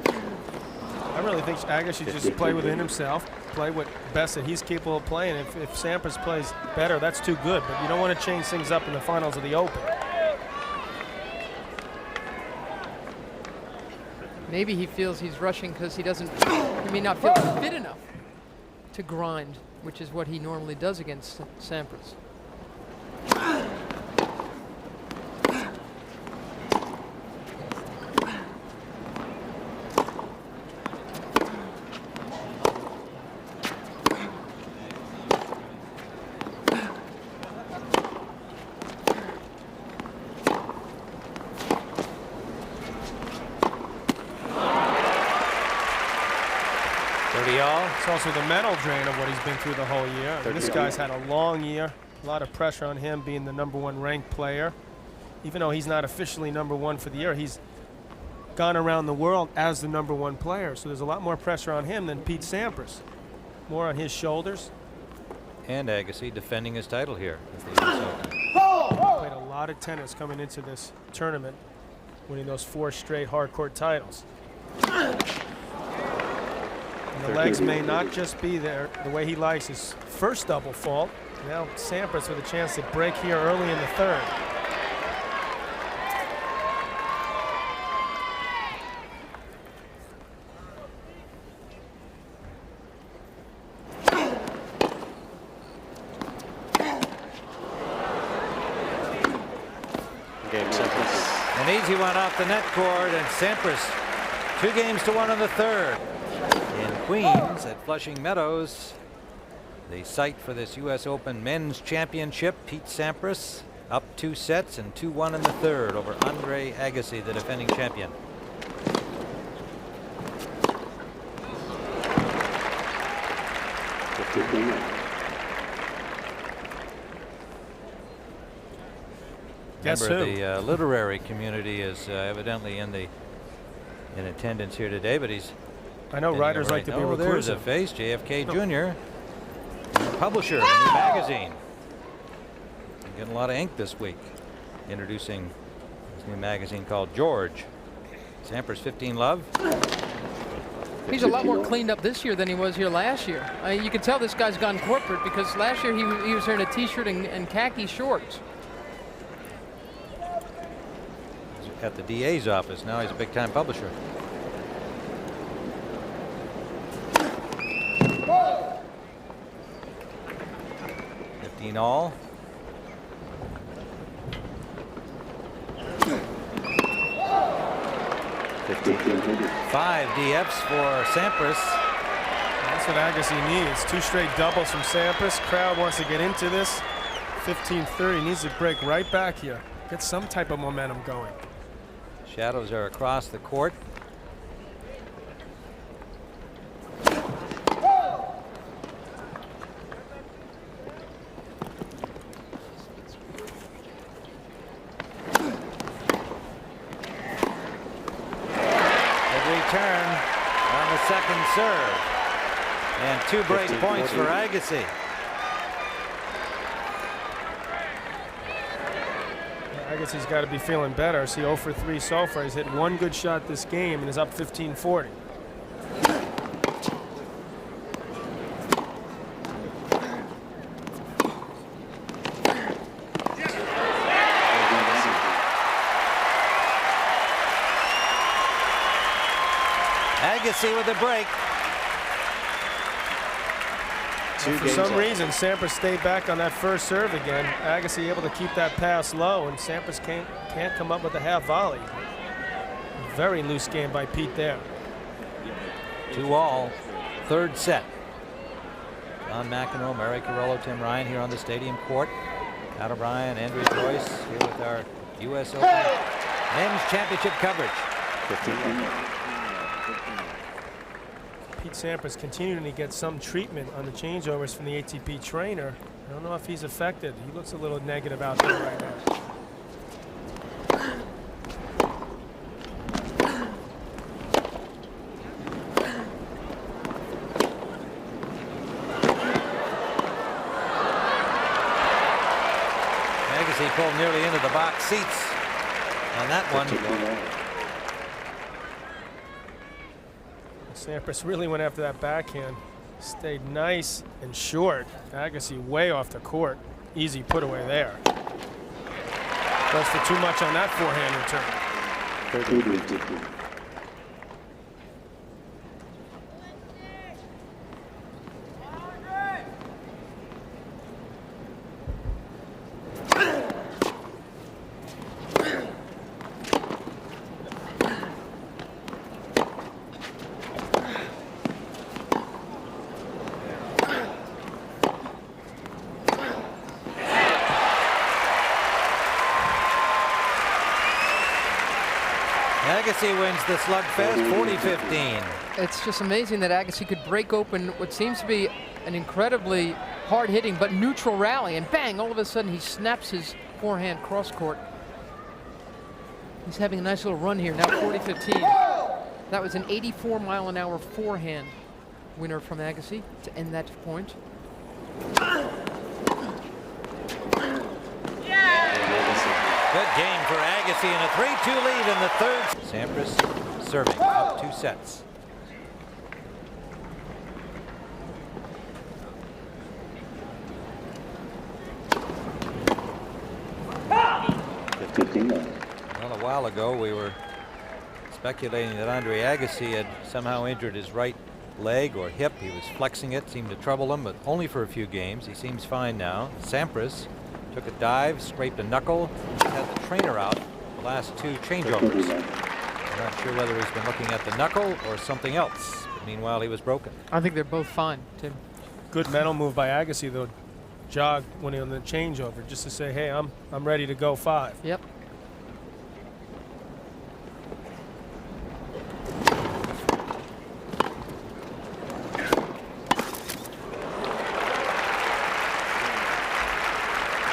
I really think Agassi should just play within himself, play what best that he's capable of playing. If Sampras plays better, that's too good, but you don't want to change things up in the finals of the Open. Maybe he feels he's rushing because he may not feel fit enough to grind, which is what he normally does against Sampras. It's also the mental drain of what he's been through the whole year. And this guy's had a long year, a lot of pressure on him being the #1 ranked player. Even though he's not officially #1 for the year, he's gone around the world as the #1 player. So there's a lot more pressure on him than Pete Sampras. More on his shoulders. and Agassi defending his title here at the US Open. Played a lot of tennis coming into this tournament, winning those 4 straight hardcourt titles. And the legs may not just be there the way he likes. His first double fault. Now Sampras with a chance to break here early in the third. An easy one off the net cord, and Sampras 2-1 on the third. In Queens at Flushing Meadows, the site for this US Open Men's Championship, Pete Sampras up 2 sets and 2-1 in the third over Andre Agassi, the defending champion. Guess Remember, who? the literary community is evidently in attendance here today, but he's. I know writers like to be reclusive. There's a face, JFK Jr., publisher of a new magazine. Getting a lot of ink this week, introducing his new magazine called George. Sampras 15 love. He's a lot more cleaned up this year than he was here last year. You can tell this guy's gone corporate, because last year he was wearing a t-shirt and khaki shorts. At the DA's office. Now he's a big-time publisher. Whoa. 15 all. Five DFs for Sampras. That's what Agassi needs. 2 straight doubles from Sampras. Crowd wants to get into this. 15-30, needs to break right back here. Get some type of momentum going. Shadows are across the court. Return on the second serve, and 2 break points for Agassi. Agassi's got to be feeling better. See, 0 for 3 so far. He's hit 1 good shot this game and is up 15-40. Agassi with a break. For some reason, Sampras stayed back on that first serve again. Agassi able to keep that pass low, and Sampras can't come up with a half volley. Very loose game by Pete there. 2 all, third set. John McEnroe, Mary Carollo, Tim Ryan here on the stadium court. Pat O'Brien, Andrew Joyce here with our US Open Men's Championship coverage. Pete Sampras continuing to get some treatment on the changeovers from the ATP trainer. I don't know if he's affected. He looks a little negative out there right now. Agassi pulled nearly into the box seats on that one. Sampras really went after that backhand. Stayed nice and short. Agassi way off the court. Easy put away there. Goes for too much on that forehand return. Agassi wins the slugfest 40-15. It's just amazing that Agassi could break open what seems to be an incredibly hard-hitting but neutral rally, and bang, all of a sudden he snaps his forehand cross-court. He's having a nice little run here, now 40-15. That was an 84-mile-an-hour forehand winner from Agassi to end that point. Good game for Agassi and a 3-2 lead in the third. Sampras serving up 2 sets. Well, a while ago we were speculating that Andre Agassi had somehow injured his right leg or hip. He was flexing it, seemed to trouble him, but only for a few games. He seems fine now. Sampras took a dive, scraped a knuckle, had the trainer out the last 2 changeovers. I'm not sure whether he's been looking at the knuckle or something else. But meanwhile, he was broken. I think they're both fine, Tim. Good mental move by Agassi, though. Jog when he on the changeover, just to say, hey, I'm ready to go 5. Yep.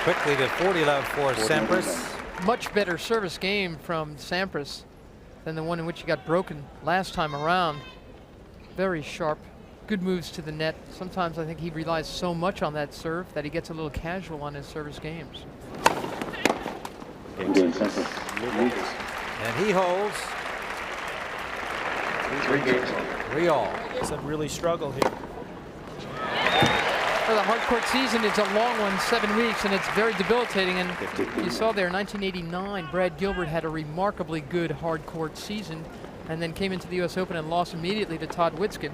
Quickly to 40 love for Sampras. Much better service game from Sampras than the one in which he got broken last time around. Very sharp. Good moves to the net. Sometimes I think he relies so much on that serve that he gets a little casual on his service games. And he holds 3 all. It's a really struggle here. Well, the hard court season is a long one, 7 weeks, and it's very debilitating. And you saw there, 1989, Brad Gilbert had a remarkably good hard court season, and then came into the U.S. Open and lost immediately to Todd Witzkin.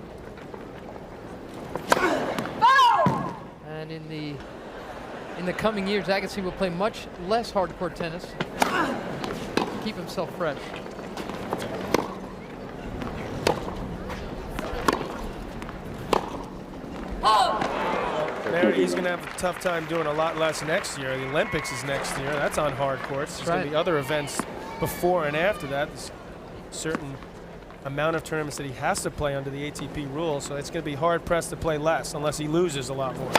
And in the coming years, Agassi will play much less hard court tennis to keep himself fresh. There, he's going to have a tough time doing a lot less next year. The Olympics is next year. That's on hard courts. There's going to be other events before and after that. There's a certain amount of tournaments that he has to play under the ATP rules, so it's going to be hard pressed to play less unless he loses a lot more.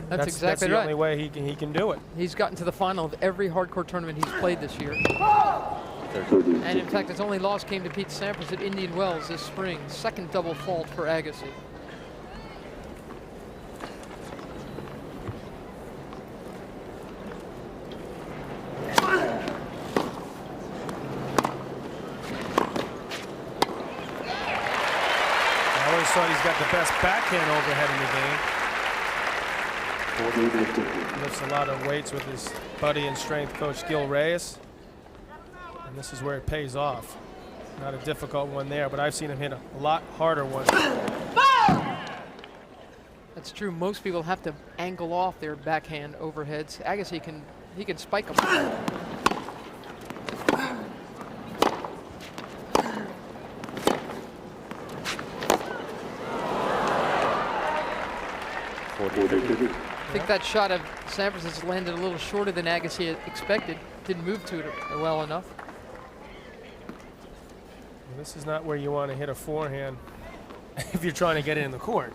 That's exactly that's the right. only way he can do it. He's gotten to the final of every hard court tournament he's played this year. And in fact, his only loss came to Pete Sampras at Indian Wells this spring. Second double fault for Agassi. Thought he's got the best backhand overhead in the game. Lifts a lot of weights with his buddy and strength coach Gil Reyes. And this is where it pays off. Not a difficult one there, but I've seen him hit a lot harder ones. That's true. Most people have to angle off their backhand overheads. Agassi he can spike them. I think that shot of Sampras has landed a little shorter than Agassi had expected. Didn't move to it well enough. Well, this is not where you want to hit a forehand if you're trying to get it in the court.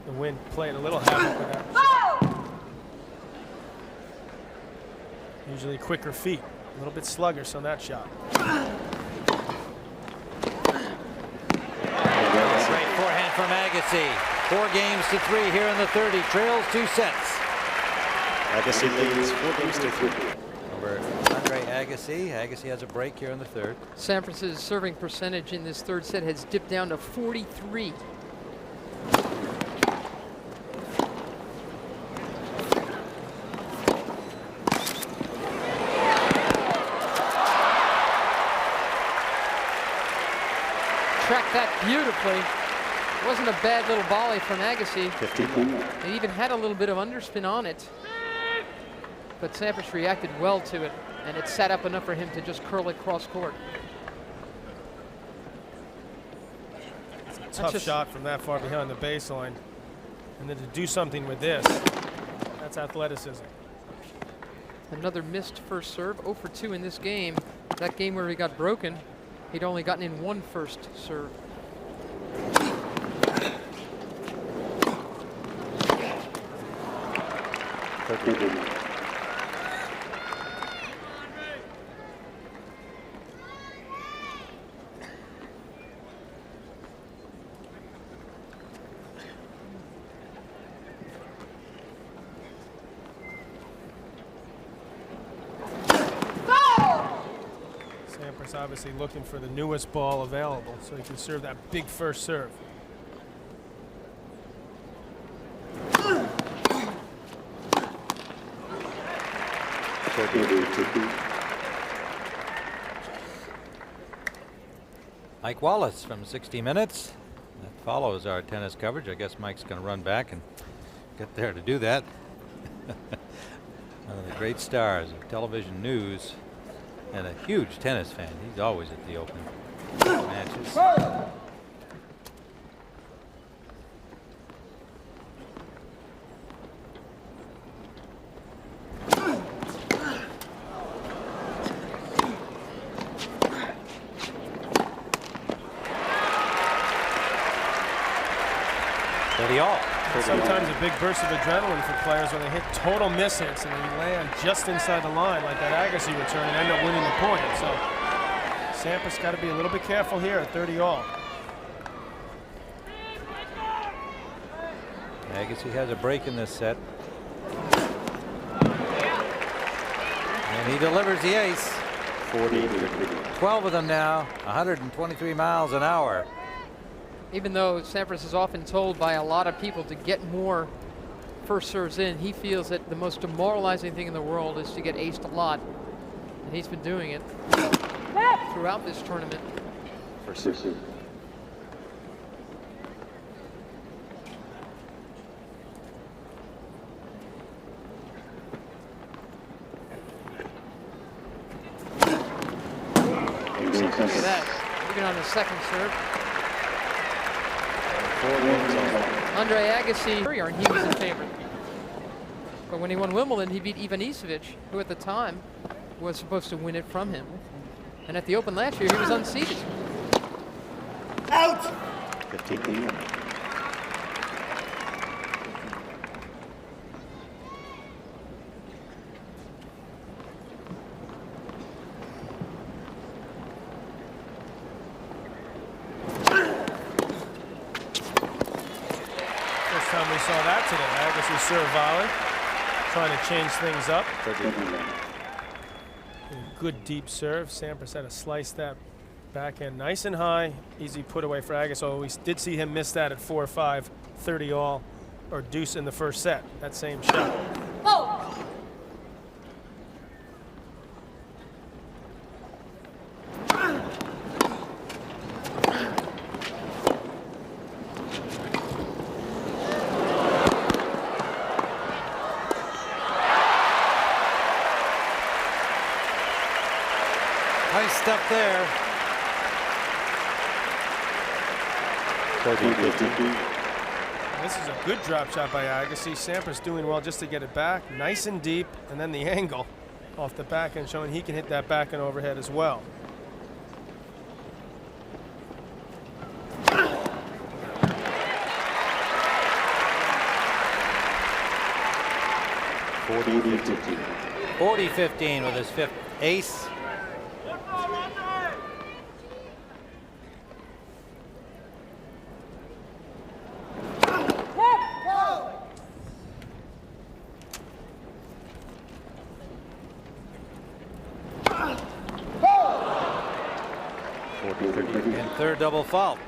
The wind played a little havoc with that shot. Usually quicker feet, a little bit sluggish on that shot. Great forehand from Agassi. 4 games to 3 here in the third. He trails 2 sets. Agassi leads 4 games to 3. Over Andre Agassi. Agassi has a break here in the third. Sampras' serving percentage in this third set has dipped down to 43. Tracked that beautifully. Wasn't a bad little volley from Agassi. 15. It even had a little bit of underspin on it. But Sampras reacted well to it, and it sat up enough for him to just curl it cross court. It's a tough shot from that far behind the baseline. And then to do something with this, that's athleticism. Another missed first serve, 0 for 2 in this game. That game where he got broken, he'd only gotten in 1 first serve. Sampras obviously looking for the newest ball available so he can serve that big first serve. Mike Wallace from 60 Minutes. That follows our tennis coverage. I guess Mike's going to run back and get there to do that. One of the great stars of television news and a huge tennis fan. He's always at the Open matches. Sometimes a big burst of adrenaline for players when they hit total miss hits and they land just inside the line like that Agassi return and end up winning the point. So Sampras got to be a little bit careful here at 30 all. Agassi has a break in this set. And he delivers the ace. 12 of them now, 123 miles an hour. Even though Sampras is often told by a lot of people to get more first serves in, he feels that the most demoralizing thing in the world is to get aced a lot. And he's been doing it throughout this tournament. First serve. Look at that. Even on the second serve. Andre Agassi, he was in favor. But when he won Wimbledon, he beat Ivanisevic, who at the time was supposed to win it from him. And at the Open last year, he was unseeded. Out! 15. Time we saw that today. Agassi serve volley, trying to change things up. Good deep serve. Sampras had to slice that backhand nice and high. Easy put away for Agassi. So we did see him miss that at 4-5, 30 all, or deuce in the first set. That same shot. Nice step there. This is a good drop shot by Agassi. Sampras doing well just to get it back, nice and deep, and then the angle off the backhand showing he can hit that backhand overhead as well. .40-15. 40-15 with his fifth ace. And third double fault.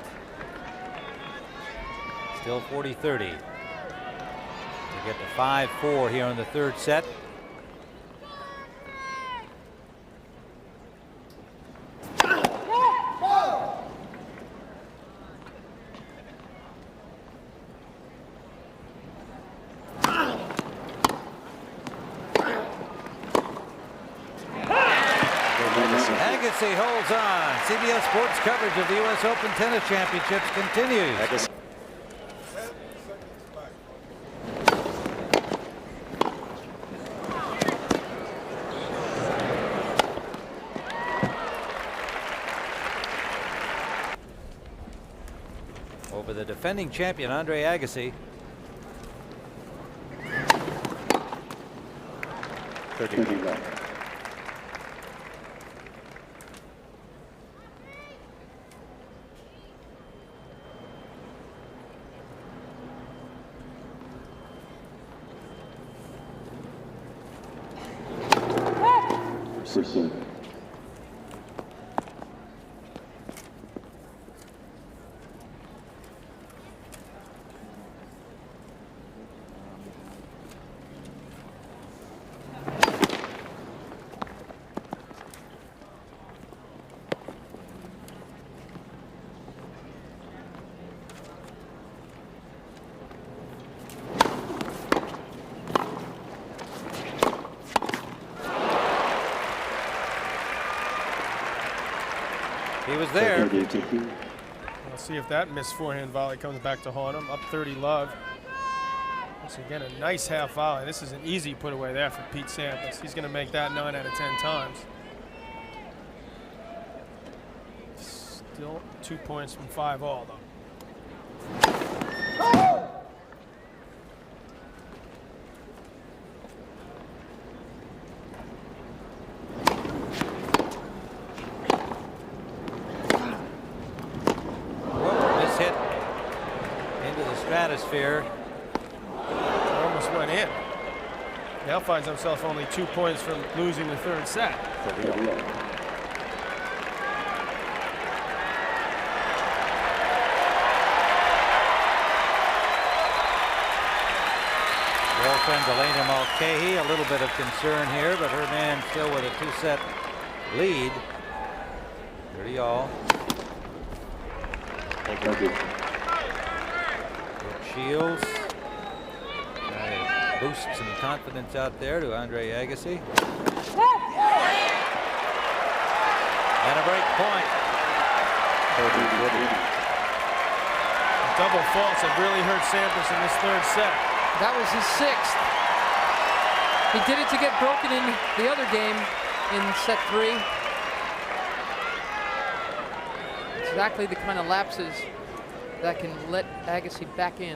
Still 40-30. To get to 5-4 here in the third set. Agassi holds on. CBS Sports coverage of the U.S. Open Tennis Championships continues. Over the defending champion, Andre Agassi. 30. was there. Let's see if that missed forehand volley comes back to haunt him. Up 30 love. Once again, a nice half volley. This is an easy put away there for Pete Sampras. He's going to make that 9 out of 10 times. Still 2 points from 5 all, though. Hit into the stratosphere. Almost went in. Now finds himself only 2 points from losing the third set. Girlfriend Elena Mulcahy, a little bit of concern here, but her man still with a 2-set lead. 30 all. Thank you. Shields. Boost some confidence out there to Andre Agassi. And a break point. Double faults have really hurt Sampras in this third set. That was his 6th. He did it to get broken in the other game in set 3. Exactly the kind of lapses that can let Agassi back in.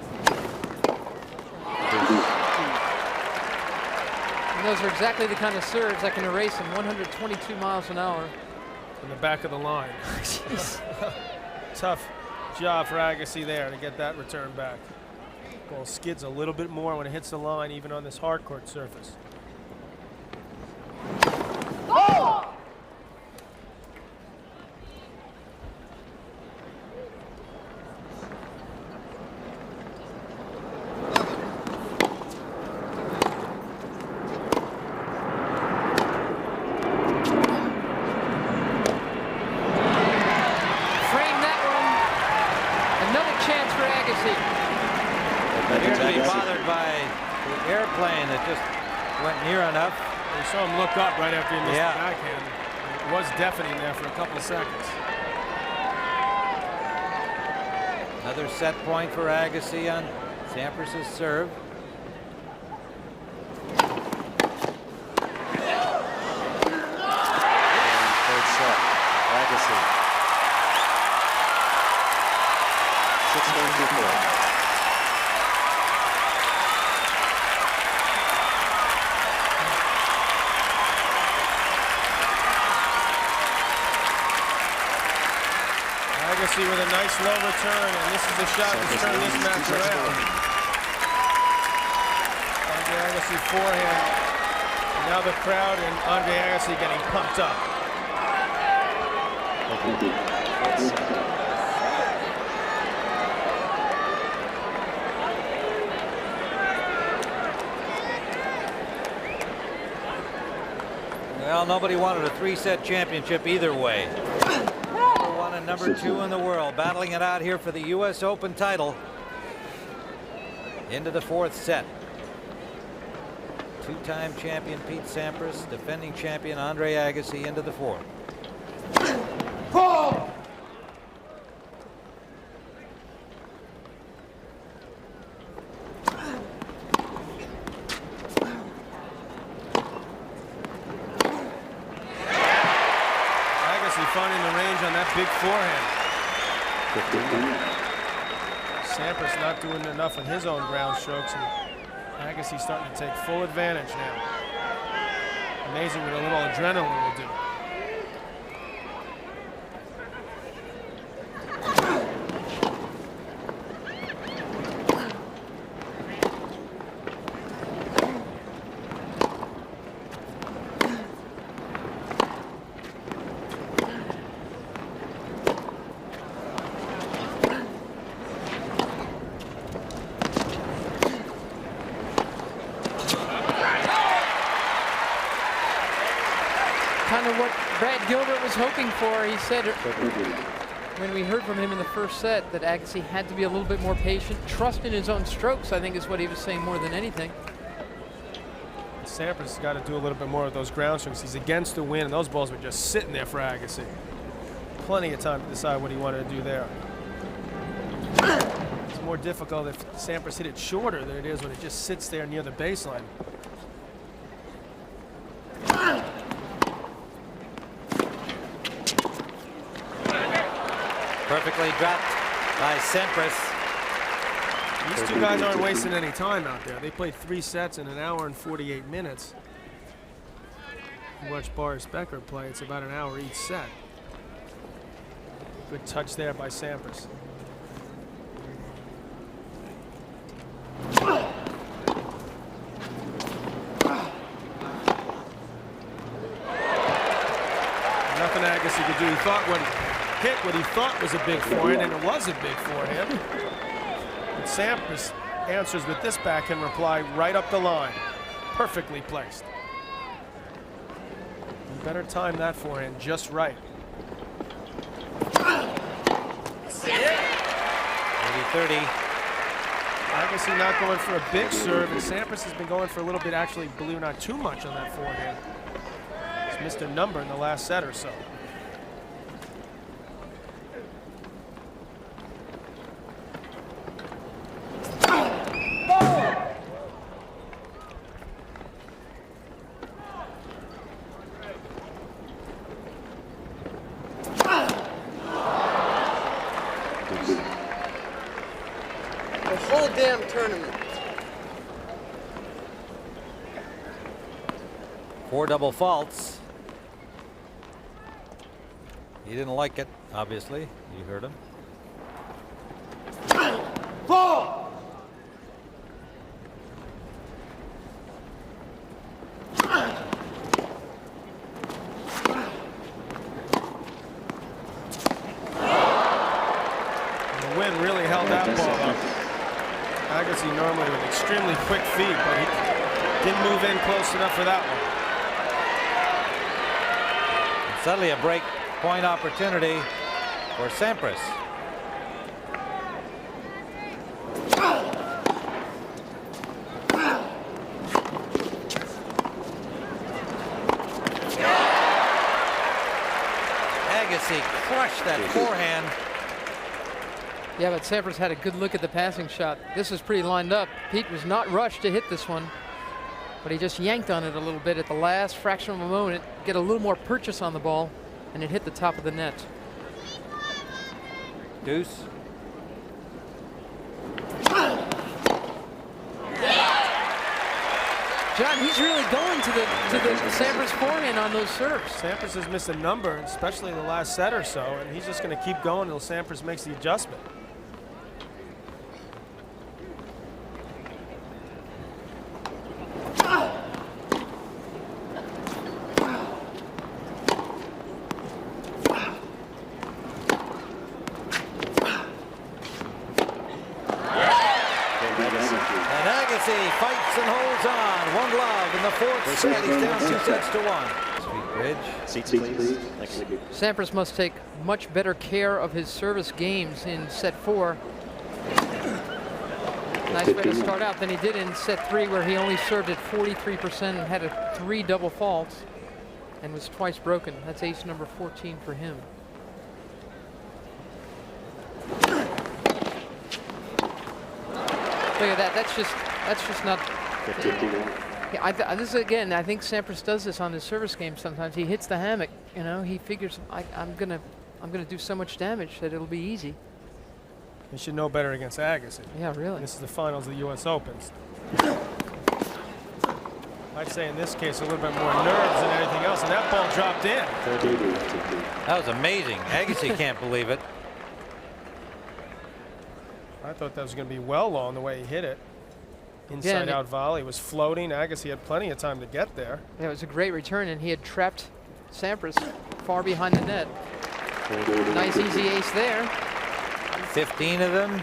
And those are exactly the kind of serves that can erase him 122 miles an hour. In the back of the line. Tough job for Agassi there to get that return back. Ball skids a little bit more when it hits the line, even on this hard court surface. Appears to be bothered by the airplane that just went near enough. You saw him look up right after he missed the backhand. It was deafening there for a couple of seconds. Another set point for Agassi on Sampras' serve. Third set. Agassi. 6-4. Agassi with a nice low return, and this is the shot to turn this match around. Andre Agassi forehand. And now the crowd and Andre Agassi getting pumped up. Well, nobody wanted a 3-set championship either way. Number 2 in the world, battling it out here for the U.S. Open title. Into the 4th set. 2-time champion Pete Sampras, defending champion Andre Agassi into the 4th. Finding the range on that big forehand. Sampras not doing enough on his own ground strokes, and Agassi starting to take full advantage now. Amazing what a little adrenaline will do. Kind of what Brad Gilbert was hoping for. He said when we heard from him in the first set that Agassi had to be a little bit more patient, trust in his own strokes, I think is what he was saying more than anything. Sampras has got to do a little bit more of those ground strokes. He's against the wind, and those balls were just sitting there for Agassi. plenty of time to decide what he wanted to do there. It's more difficult if Sampras hit it shorter than it is when it just sits there near the baseline. Perfectly dropped by Sampras. These two guys aren't wasting any time out there. They played 3 sets in 1 hour and 48 minutes. You watch Boris Becker play, it's about 1 hour each set. Good touch there by Sampras. Nothing Agassi could do. He thought what he thought was a big forehand, and it was a big forehand. But Sampras answers with this backhand reply right up the line. Perfectly placed. You better time that forehand just right. 80-30. Agassi not going for a big serve, and Sampras has been going for a little bit, actually, believe it or not, too much on that forehand. He's missed a number in the last set or so. The whole damn tournament. 4 double faults. He didn't like it, obviously. You heard him. Ball! The wind really held that ball up. Agassi normally with extremely quick feet, but he didn't move in close enough for that one. And suddenly a break point opportunity for Sampras. Agassi crushed that forehand. Yeah, but Sampras had a good look at the passing shot. This was pretty lined up. Pete was not rushed to hit this one, but he just yanked on it a little bit at the last fraction of a moment, get a little more purchase on the ball, and it hit the top of the net. Deuce. John, he's really going to the Sampras forehand on those serves. Sampras has missed a number, especially in the last set or so, and he's just going to keep going until Sampras makes the adjustment. And Agassi fights and holds on. 1 love in the 4th set. He's down 2 sets to 1. Sweet bridge. Seats, please. Thank you. Sampras must take much better care of his service games in set 4. Nice way to start out than he did in set 3, where he only served at 43% and had 3 double faults and was twice broken. That's ace number 14 for him. Look at that. That's just not. Yeah, this is, again, I think Sampras does this on his service game sometimes. He hits the hammock, you know. He figures I'm gonna do so much damage that it'll be easy. He should know better against Agassi. Yeah, really. This is the finals of the U.S. Opens. I'd say in this case a little bit more nerves than anything else, and that ball dropped in. That was amazing. Agassi can't believe it. I thought that was going to be well long the way he hit it. Inside out volley was floating. Agassi had plenty of time to get there. Yeah, it was a great return, and he had trapped Sampras far behind the net. Nice easy ace there. 15 of them.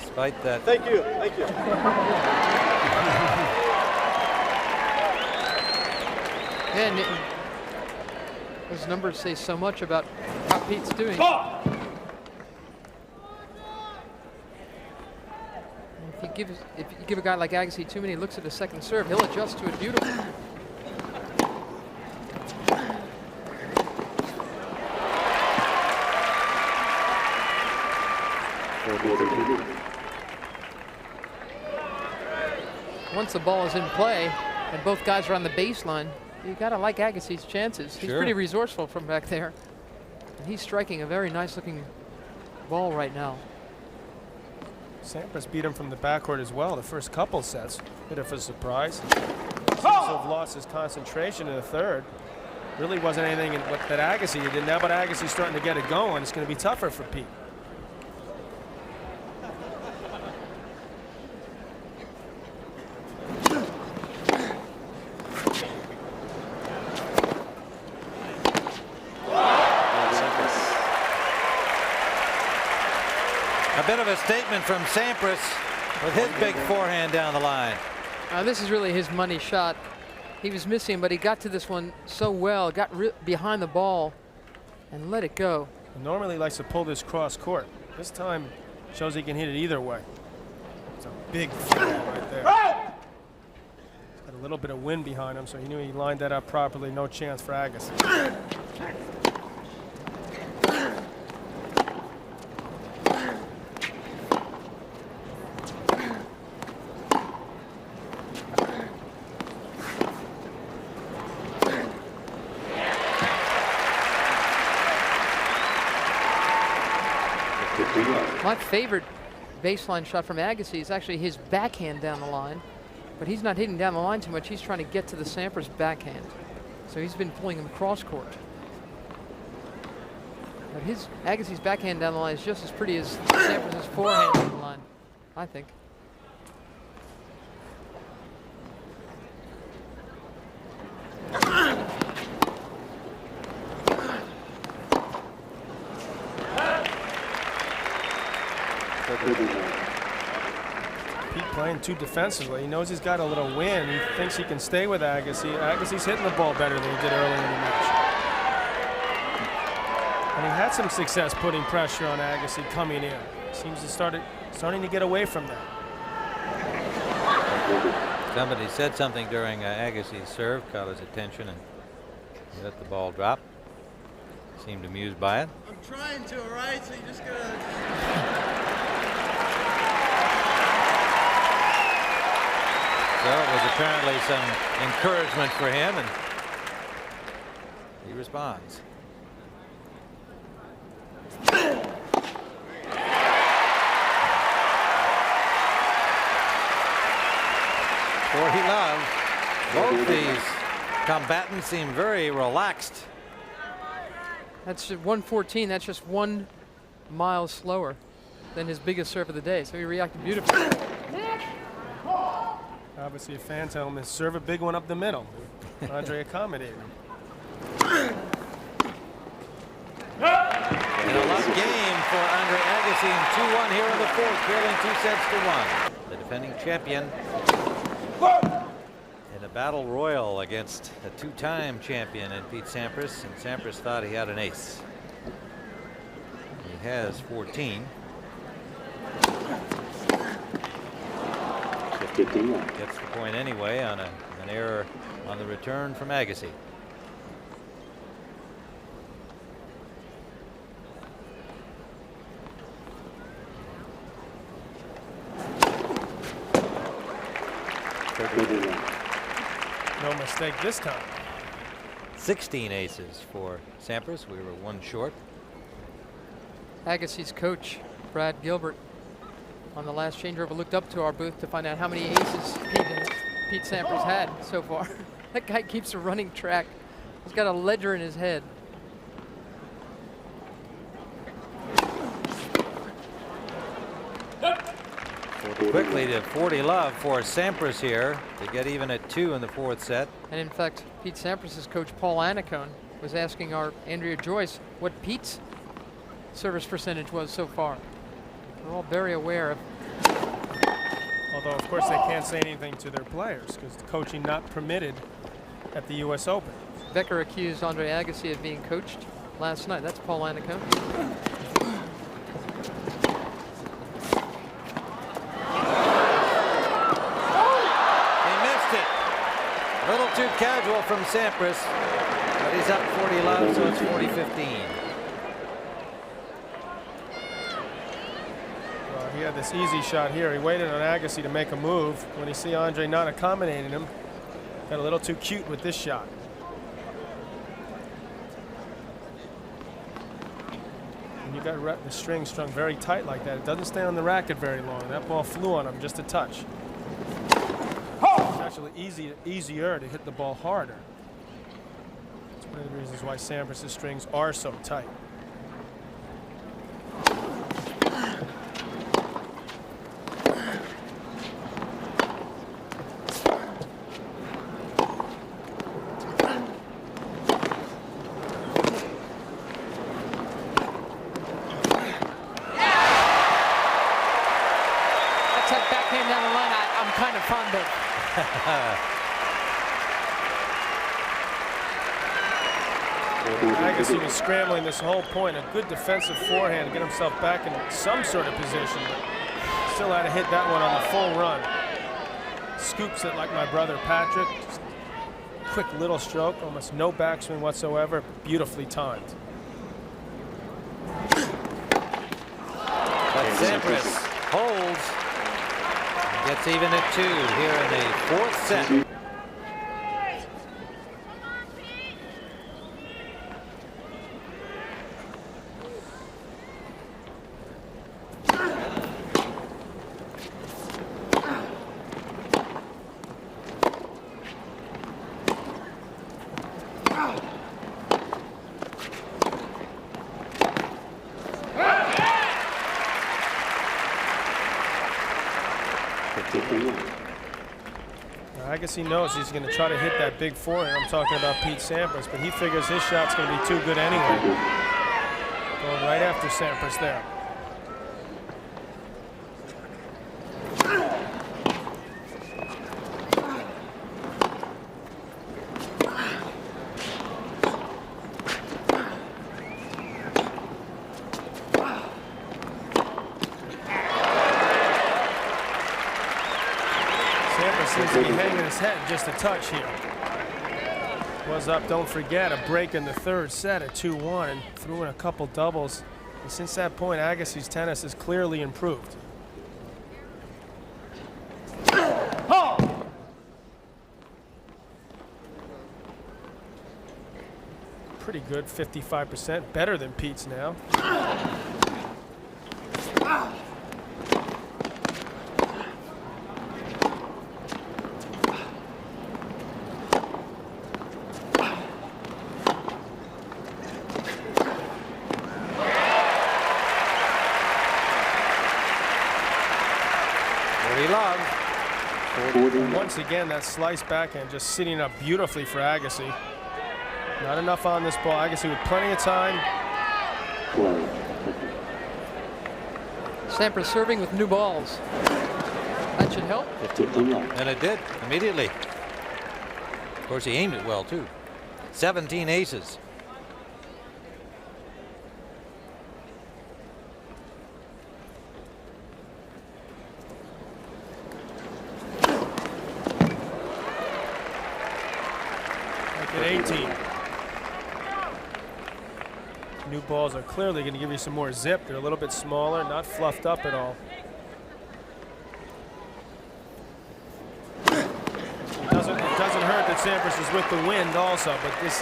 Despite that. Thank you. Thank you. And those numbers say so much about how Pete's doing. If you give a guy like Agassi too many looks at the second serve, he'll adjust to it beautifully. Once the ball is in play and both guys are on the baseline, you gotta like Agassi's chances. He's pretty resourceful from back there. And he's striking a very nice looking ball right now. Sampras beat him from the backcourt as well the first couple sets. Bit of a surprise. Seems to have lost his concentration in the third. Really wasn't anything that Agassi did. Now, but Agassi's starting to get it going. It's going to be tougher for Pete. A bit of a statement from Sampras with his big forehand down the line. This is really his money shot. He was missing, but he got to this one so well, got behind the ball and let it go. Normally he likes to pull this cross court. This time shows he can hit it either way. It's a big forehand right there. He's got a little bit of wind behind him, so he knew he lined that up properly. No chance for Agassi. My favorite baseline shot from Agassi is actually his backhand down the line, but he's not hitting down the line too much. He's trying to get to the Sampras backhand. So he's been pulling him cross court. But Agassi's backhand down the line is just as pretty as Sampras' forehand down the line, I think. Pete playing too defensively. He knows he's got a little win. He thinks he can stay with Agassi. Agassi's hitting the ball better than he did earlier in the match. And he had some success putting pressure on Agassi coming in. Seems to starting to get away from that. Somebody said something during Agassi's serve, caught his attention, and he let the ball drop. Seemed amused by it. I'm trying to, all right? So you just gotta. So it was apparently some encouragement for him, and he responds. For he loved. Both these combatants seem very relaxed. That's 114. That's just 1 mile slower than his biggest serve of the day. So he reacted beautifully. Obviously a fan telling him to serve a big one up the middle. Andre accommodating. And a love game for Andre Agassi in 2-1 here in the fourth, trailing 2-1. The defending champion in a battle royal against a two-time champion in Pete Sampras, and Sampras thought he had an ace. He has 14. Gets the point anyway on an error on the return from Agassi. No mistake this time. 16 aces for Sampras. We were one short. Agassi's coach, Brad Gilbert, on the last changeover looked up to our booth to find out how many aces Pete Sampras had so far. That guy keeps a running track. He's got a ledger in his head. Quickly to 40 love for Sampras here to get even at 2 in the fourth set. And in fact, Pete Sampras' coach, Paul Anacone, was asking our Andrea Joyce what Pete's service percentage was so far. We're all very aware of. Although, of course, they can't say anything to their players because the coaching not permitted at the U.S. Open. Becker accused Andre Agassi of being coached last night. That's Paul Anacone. He missed it. A little too casual from Sampras, but he's up 40 love, so it's 40-15. had this easy shot here. He waited on Agassi to make a move. When he see Andre not accommodating him, got a little too cute with this shot. And you got the string strung very tight like that. It doesn't stay on the racket very long. That ball flew on him just a touch. It's actually easier to hit the ball harder. That's one of the reasons why Sampras' strings are so tight. Agassi was scrambling this whole point. A good defensive forehand to get himself back in some sort of position, but still had to hit that one on the full run. Scoops it like my brother Patrick. Just quick little stroke, almost no backswing whatsoever. Beautifully timed. But Sampras holds. Gets even at 2 here in the 4th set. Agassi knows he's going to try to hit that big forehand. I'm talking about Pete Sampras, but he figures his shot's going to be too good anyway. Going right after Sampras there. Seems to be hanging his head just a touch here. Was up, don't forget, a break in the 3rd set at 2-1 and threw in a couple doubles. And since that point, Agassi's tennis has clearly improved. Pretty good, 55%, better than Pete's now. And once again, that slice backhand just sitting up beautifully for Agassi. Not enough on this ball. Agassi with plenty of time. Sampras serving with new balls. That should help. And it did immediately. Of course, he aimed it well, too. 17 aces. At 18. New balls are clearly going to give you some more zip. They're a little bit smaller, not fluffed up at all. It doesn't hurt that Sampras is with the wind also, but this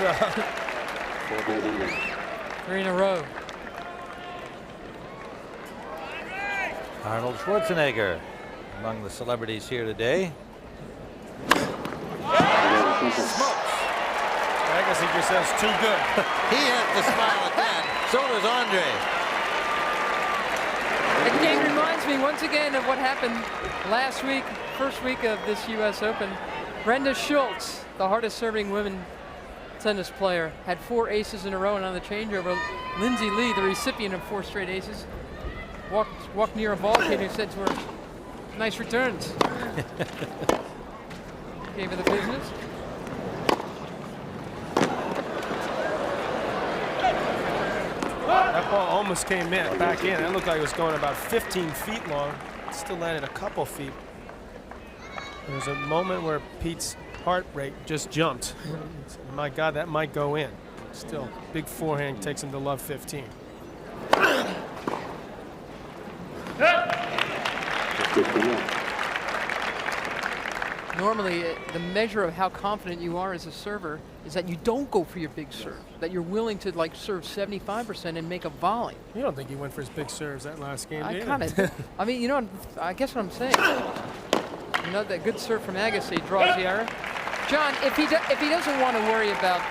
3 in a row. Arnold Schwarzenegger among the celebrities here today. Smokes. Agassi just says too good. He has to smile at that. So does Andre. The game reminds me once again of what happened last week, first week of this U.S. Open. Brenda Schultz, the hardest serving women tennis player, had 4 aces in a row, and on the changeover, Lindsay Lee, the recipient of 4 straight aces, walked near a ball kid who said to her, "Nice returns." Gave her the business. That ball almost came in, back in. That looked like it was going about 15 feet long. It still landed a couple feet. There was a moment where Pete's heart rate just jumped. My God, that might go in. Still, big forehand takes him to love 15. Normally, the measure of how confident you are as a server is that you don't go for your big serve, that you're willing to like serve 75% and make a volley. You don't think he went for his big serves that last game, do I you? kind of, I mean, you know, I guess what I'm saying. You know, that good serve from Agassi draws the error. John, if he doesn't want to worry about,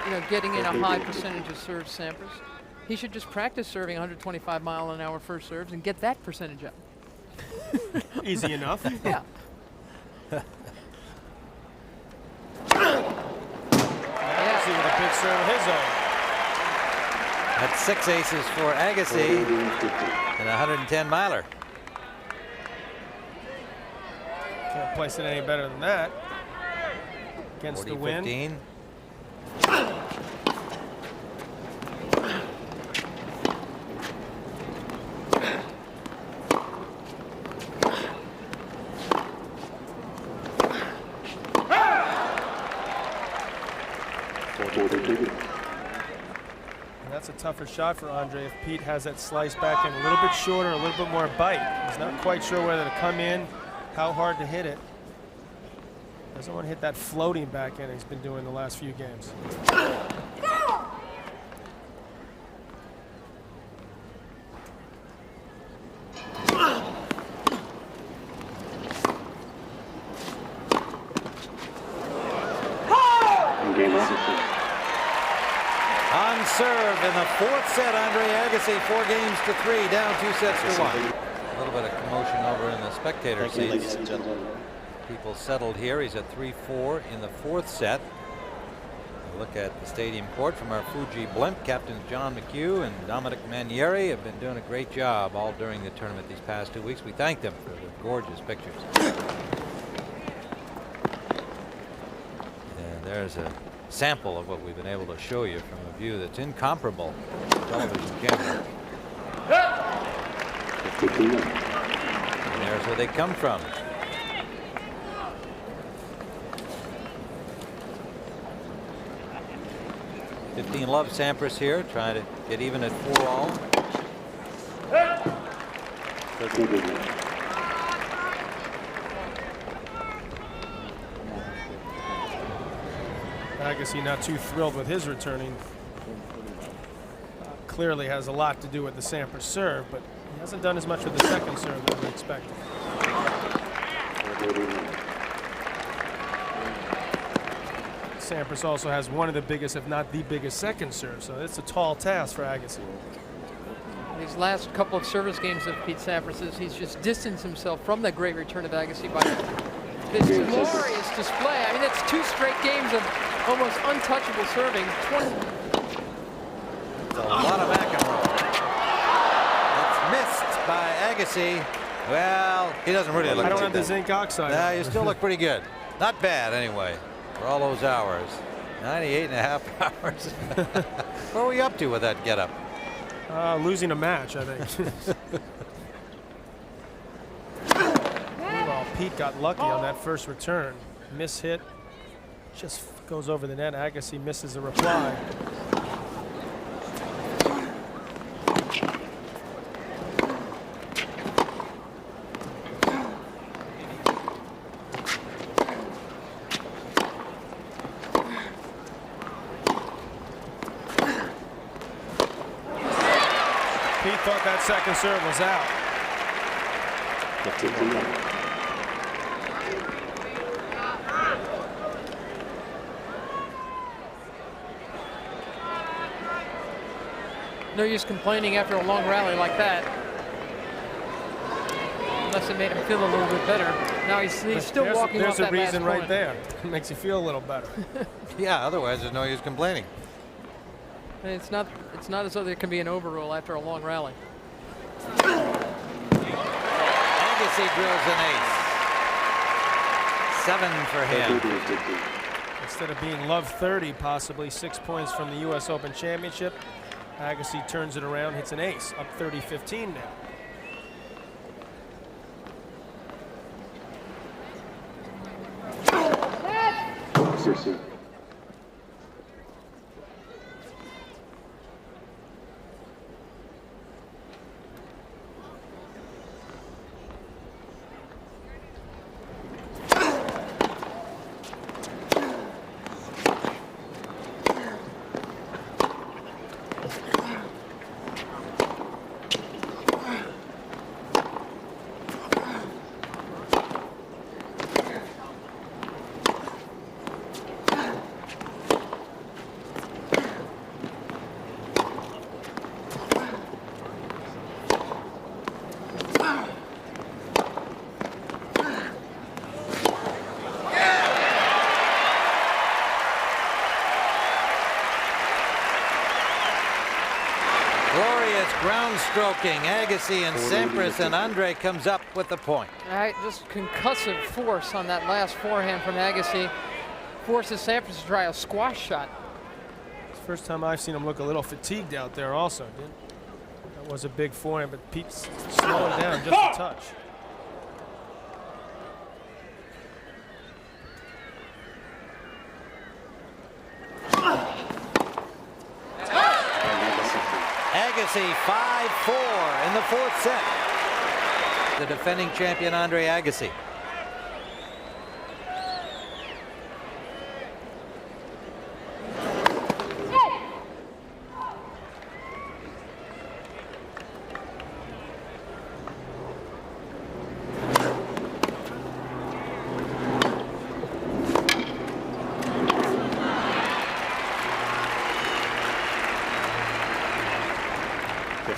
you know, getting in a high percentage of serve Sampras, he should just practice serving 125-mile-an-hour first serves and get that percentage up. Easy enough. Yeah. Agassi with a big serve of his own. That's 6 aces for Agassi and a 110-miler. Can't place it any better than that. Against the wind. 40-15. And that's a tougher shot for Andre if Pete has that slice back in a little bit shorter, a little bit more bite. He's not quite sure whether to come in, how hard to hit it. Doesn't want to hit that floating back end he's been doing the last few games. On serve in the 4th set, Andre Agassi, 4 games to 3, down 2 sets to 1. A little bit of commotion over in the spectator Thank you, ladies seats. and gentlemen. People settled here. He's at 3-4 in the 4th set. A look at the stadium court from our Fuji blimp. Captains John McHugh and Dominic Manieri have been doing a great job all during the tournament these past 2 weeks. We thank them for the gorgeous pictures. And there's a sample of what we've been able to show you from a view that's incomparable on television camera. And there's where they come from. $15 love Sampras here, trying to get even at 4-all. Agassi not too thrilled with his returning. Clearly has a lot to do with the Sampras serve, but he hasn't done as much with the second serve that we expected. Sampras also has one of the biggest, if not the biggest, second serve, so it's a tall task for Agassi. These last couple of service games of Pete Sampras, he's just distanced himself from that great return of Agassi by this glorious display. I mean, that's 2 straight games of almost untouchable serving. It's a lot of McEnroe. It's missed by Agassi. Well, he doesn't really look I don't too have the bad. zinc oxide. Nah, you still look pretty good. Not bad, anyway, for all those hours. 98.5 hours. What were you up to with that getup? Losing a match, I think. Well, Pete got lucky on that first return. Miss hit. Just goes over the net. Agassi misses a reply. Pete thought that second serve was out. No use complaining after a long rally like that. Unless it made him feel a little bit better. Now he's still walking off that There's a reason last right point. there. It makes you feel a little better. Yeah, otherwise there's no use complaining. And it's not as though there can be an overrule after a long rally. Agassi drills an ace. 7 for him. Instead of being love 30, possibly 6 points from the U.S. Open Championship, Agassi turns it around, hits an ace, up 30-15 now. stroking. Agassi and Sampras, and Andre comes up with the point. Just concussive force on that last forehand from Agassi. Forces Sampras to try a squash shot. It's the first time I've seen him look a little fatigued out there also. That was a big forehand, but Pete slowed it down just a touch. Agassi 5-4 in the fourth set. The defending champion Andre Agassi.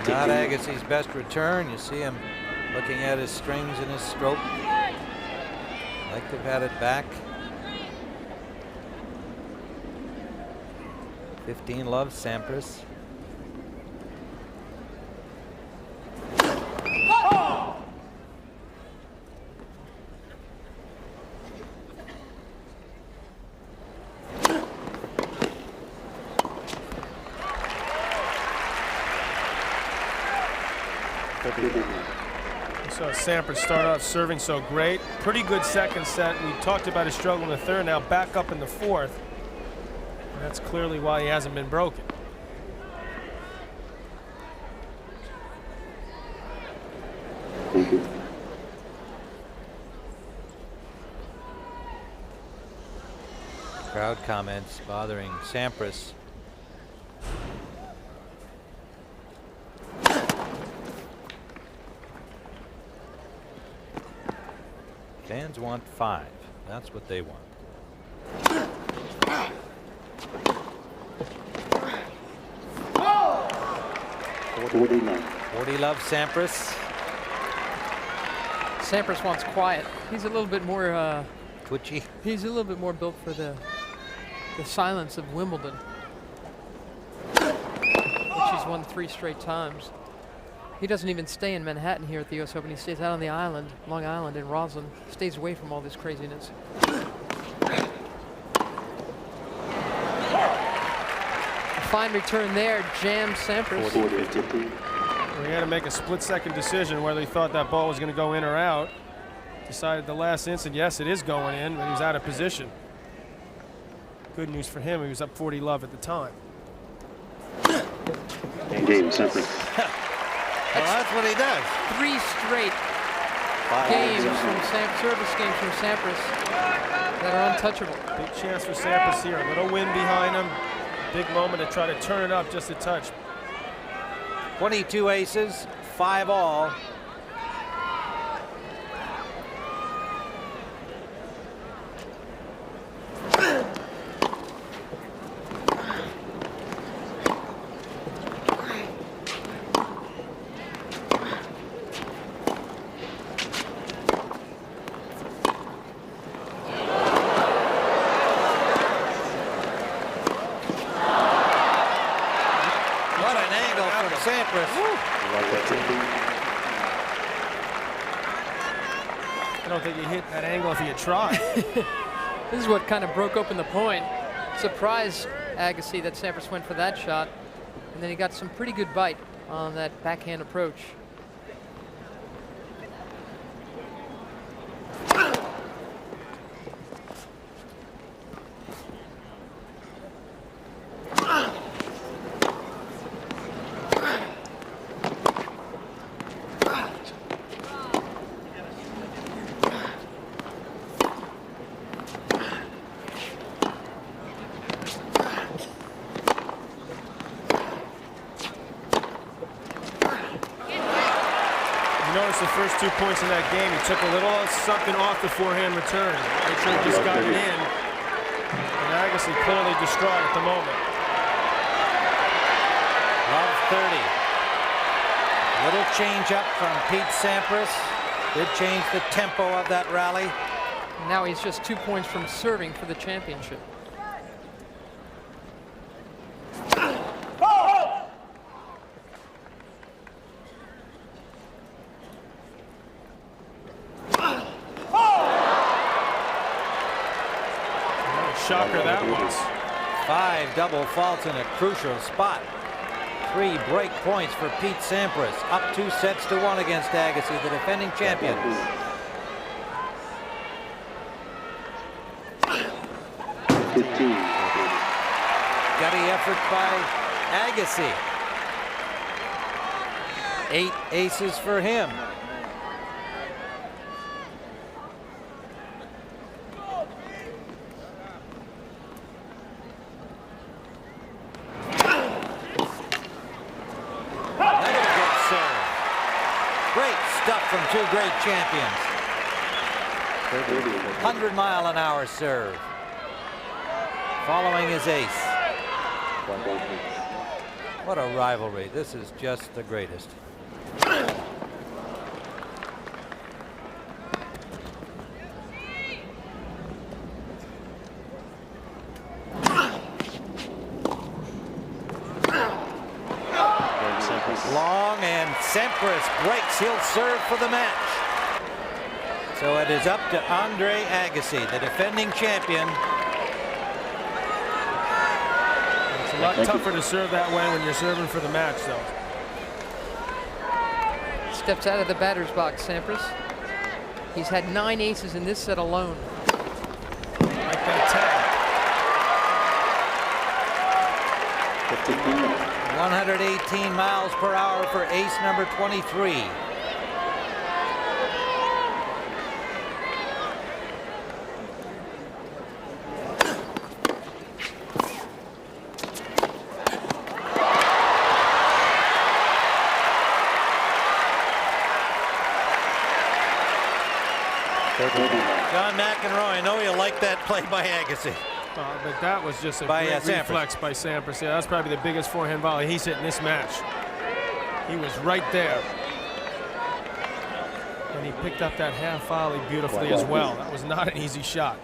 Not Agassi's best return. You see him looking at his strings and his stroke. Like to have had it back. 15 loves Sampras. We saw Sampras start off serving so great. Pretty good second set. We talked about his struggle in the third, now back up in the fourth. And that's clearly why he hasn't been broken. Crowd comments bothering Sampras. Fans want 5. That's what they want. 40 love Sampras. Sampras wants quiet. He's a little bit more Twitchy. He's a little bit more built for the silence of Wimbledon, which he's won 3 straight times. He doesn't even stay in Manhattan here at the US Open. He stays out on the island, Long Island in Roslyn. Stays away from all this craziness. A fine return there, jams Sampras. Well, he had to make a split-second decision whether he thought that ball was going to go in or out. Decided the last instant, yes, it is going in, but he was out of position. Good news for him, he was up 40 love at the time. Game, Sampras. Well, that's what he does. 3 straight games from service games from Sampras that are untouchable. Big chance for Sampras here. A little wind behind him. Big moment to try to turn it up just a touch. 22 aces, 5 all. I don't think he hit that angle if he had tried. This is what kind of broke open the point. Surprised Agassi that Sampras went for that shot. And then he got some pretty good bite on that backhand approach. The first 2 points in that game, he took a little something off the forehand return. Made sure he just got it in. And Agassi clearly distraught at the moment. Love 30. Little change up from Pete Sampras. Did change the tempo of that rally. Now he's just 2 points from serving for the championship. shocker that was. 5 double faults in a crucial spot. 3 break points for Pete Sampras. Up 2-1 against Agassi, the defending champion. Gutty effort by Agassi. 8 aces for him. Great stuff from 2 great champions. 100-mile-an-hour serve. Following his ace. What a rivalry. This is just the greatest. Long, and Sampras breaks. He'll serve for the match. So it is up to Andre Agassi, the defending champion. It's a lot tougher to serve that way when you're serving for the match, though. Steps out of the batter's box, Sampras. He's had 9 aces in this set alone. Like that tag. 118 miles per hour for ace number 23. John McEnroe, I know you like that play by Agassi. But that was just a great reflex by Sampras. Yeah, that's probably the biggest forehand volley he's hit in this match. He was right there. And he picked up that half volley beautifully as well. That was not an easy shot.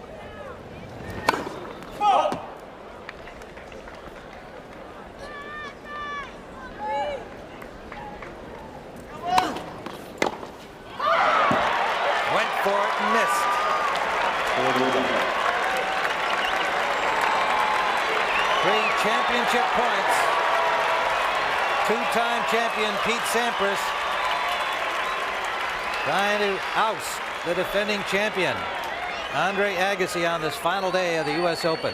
Went for it and missed. 3 championship points. 2-time champion Pete Sampras trying to oust the defending champion Andre Agassi on this final day of the U.S. Open.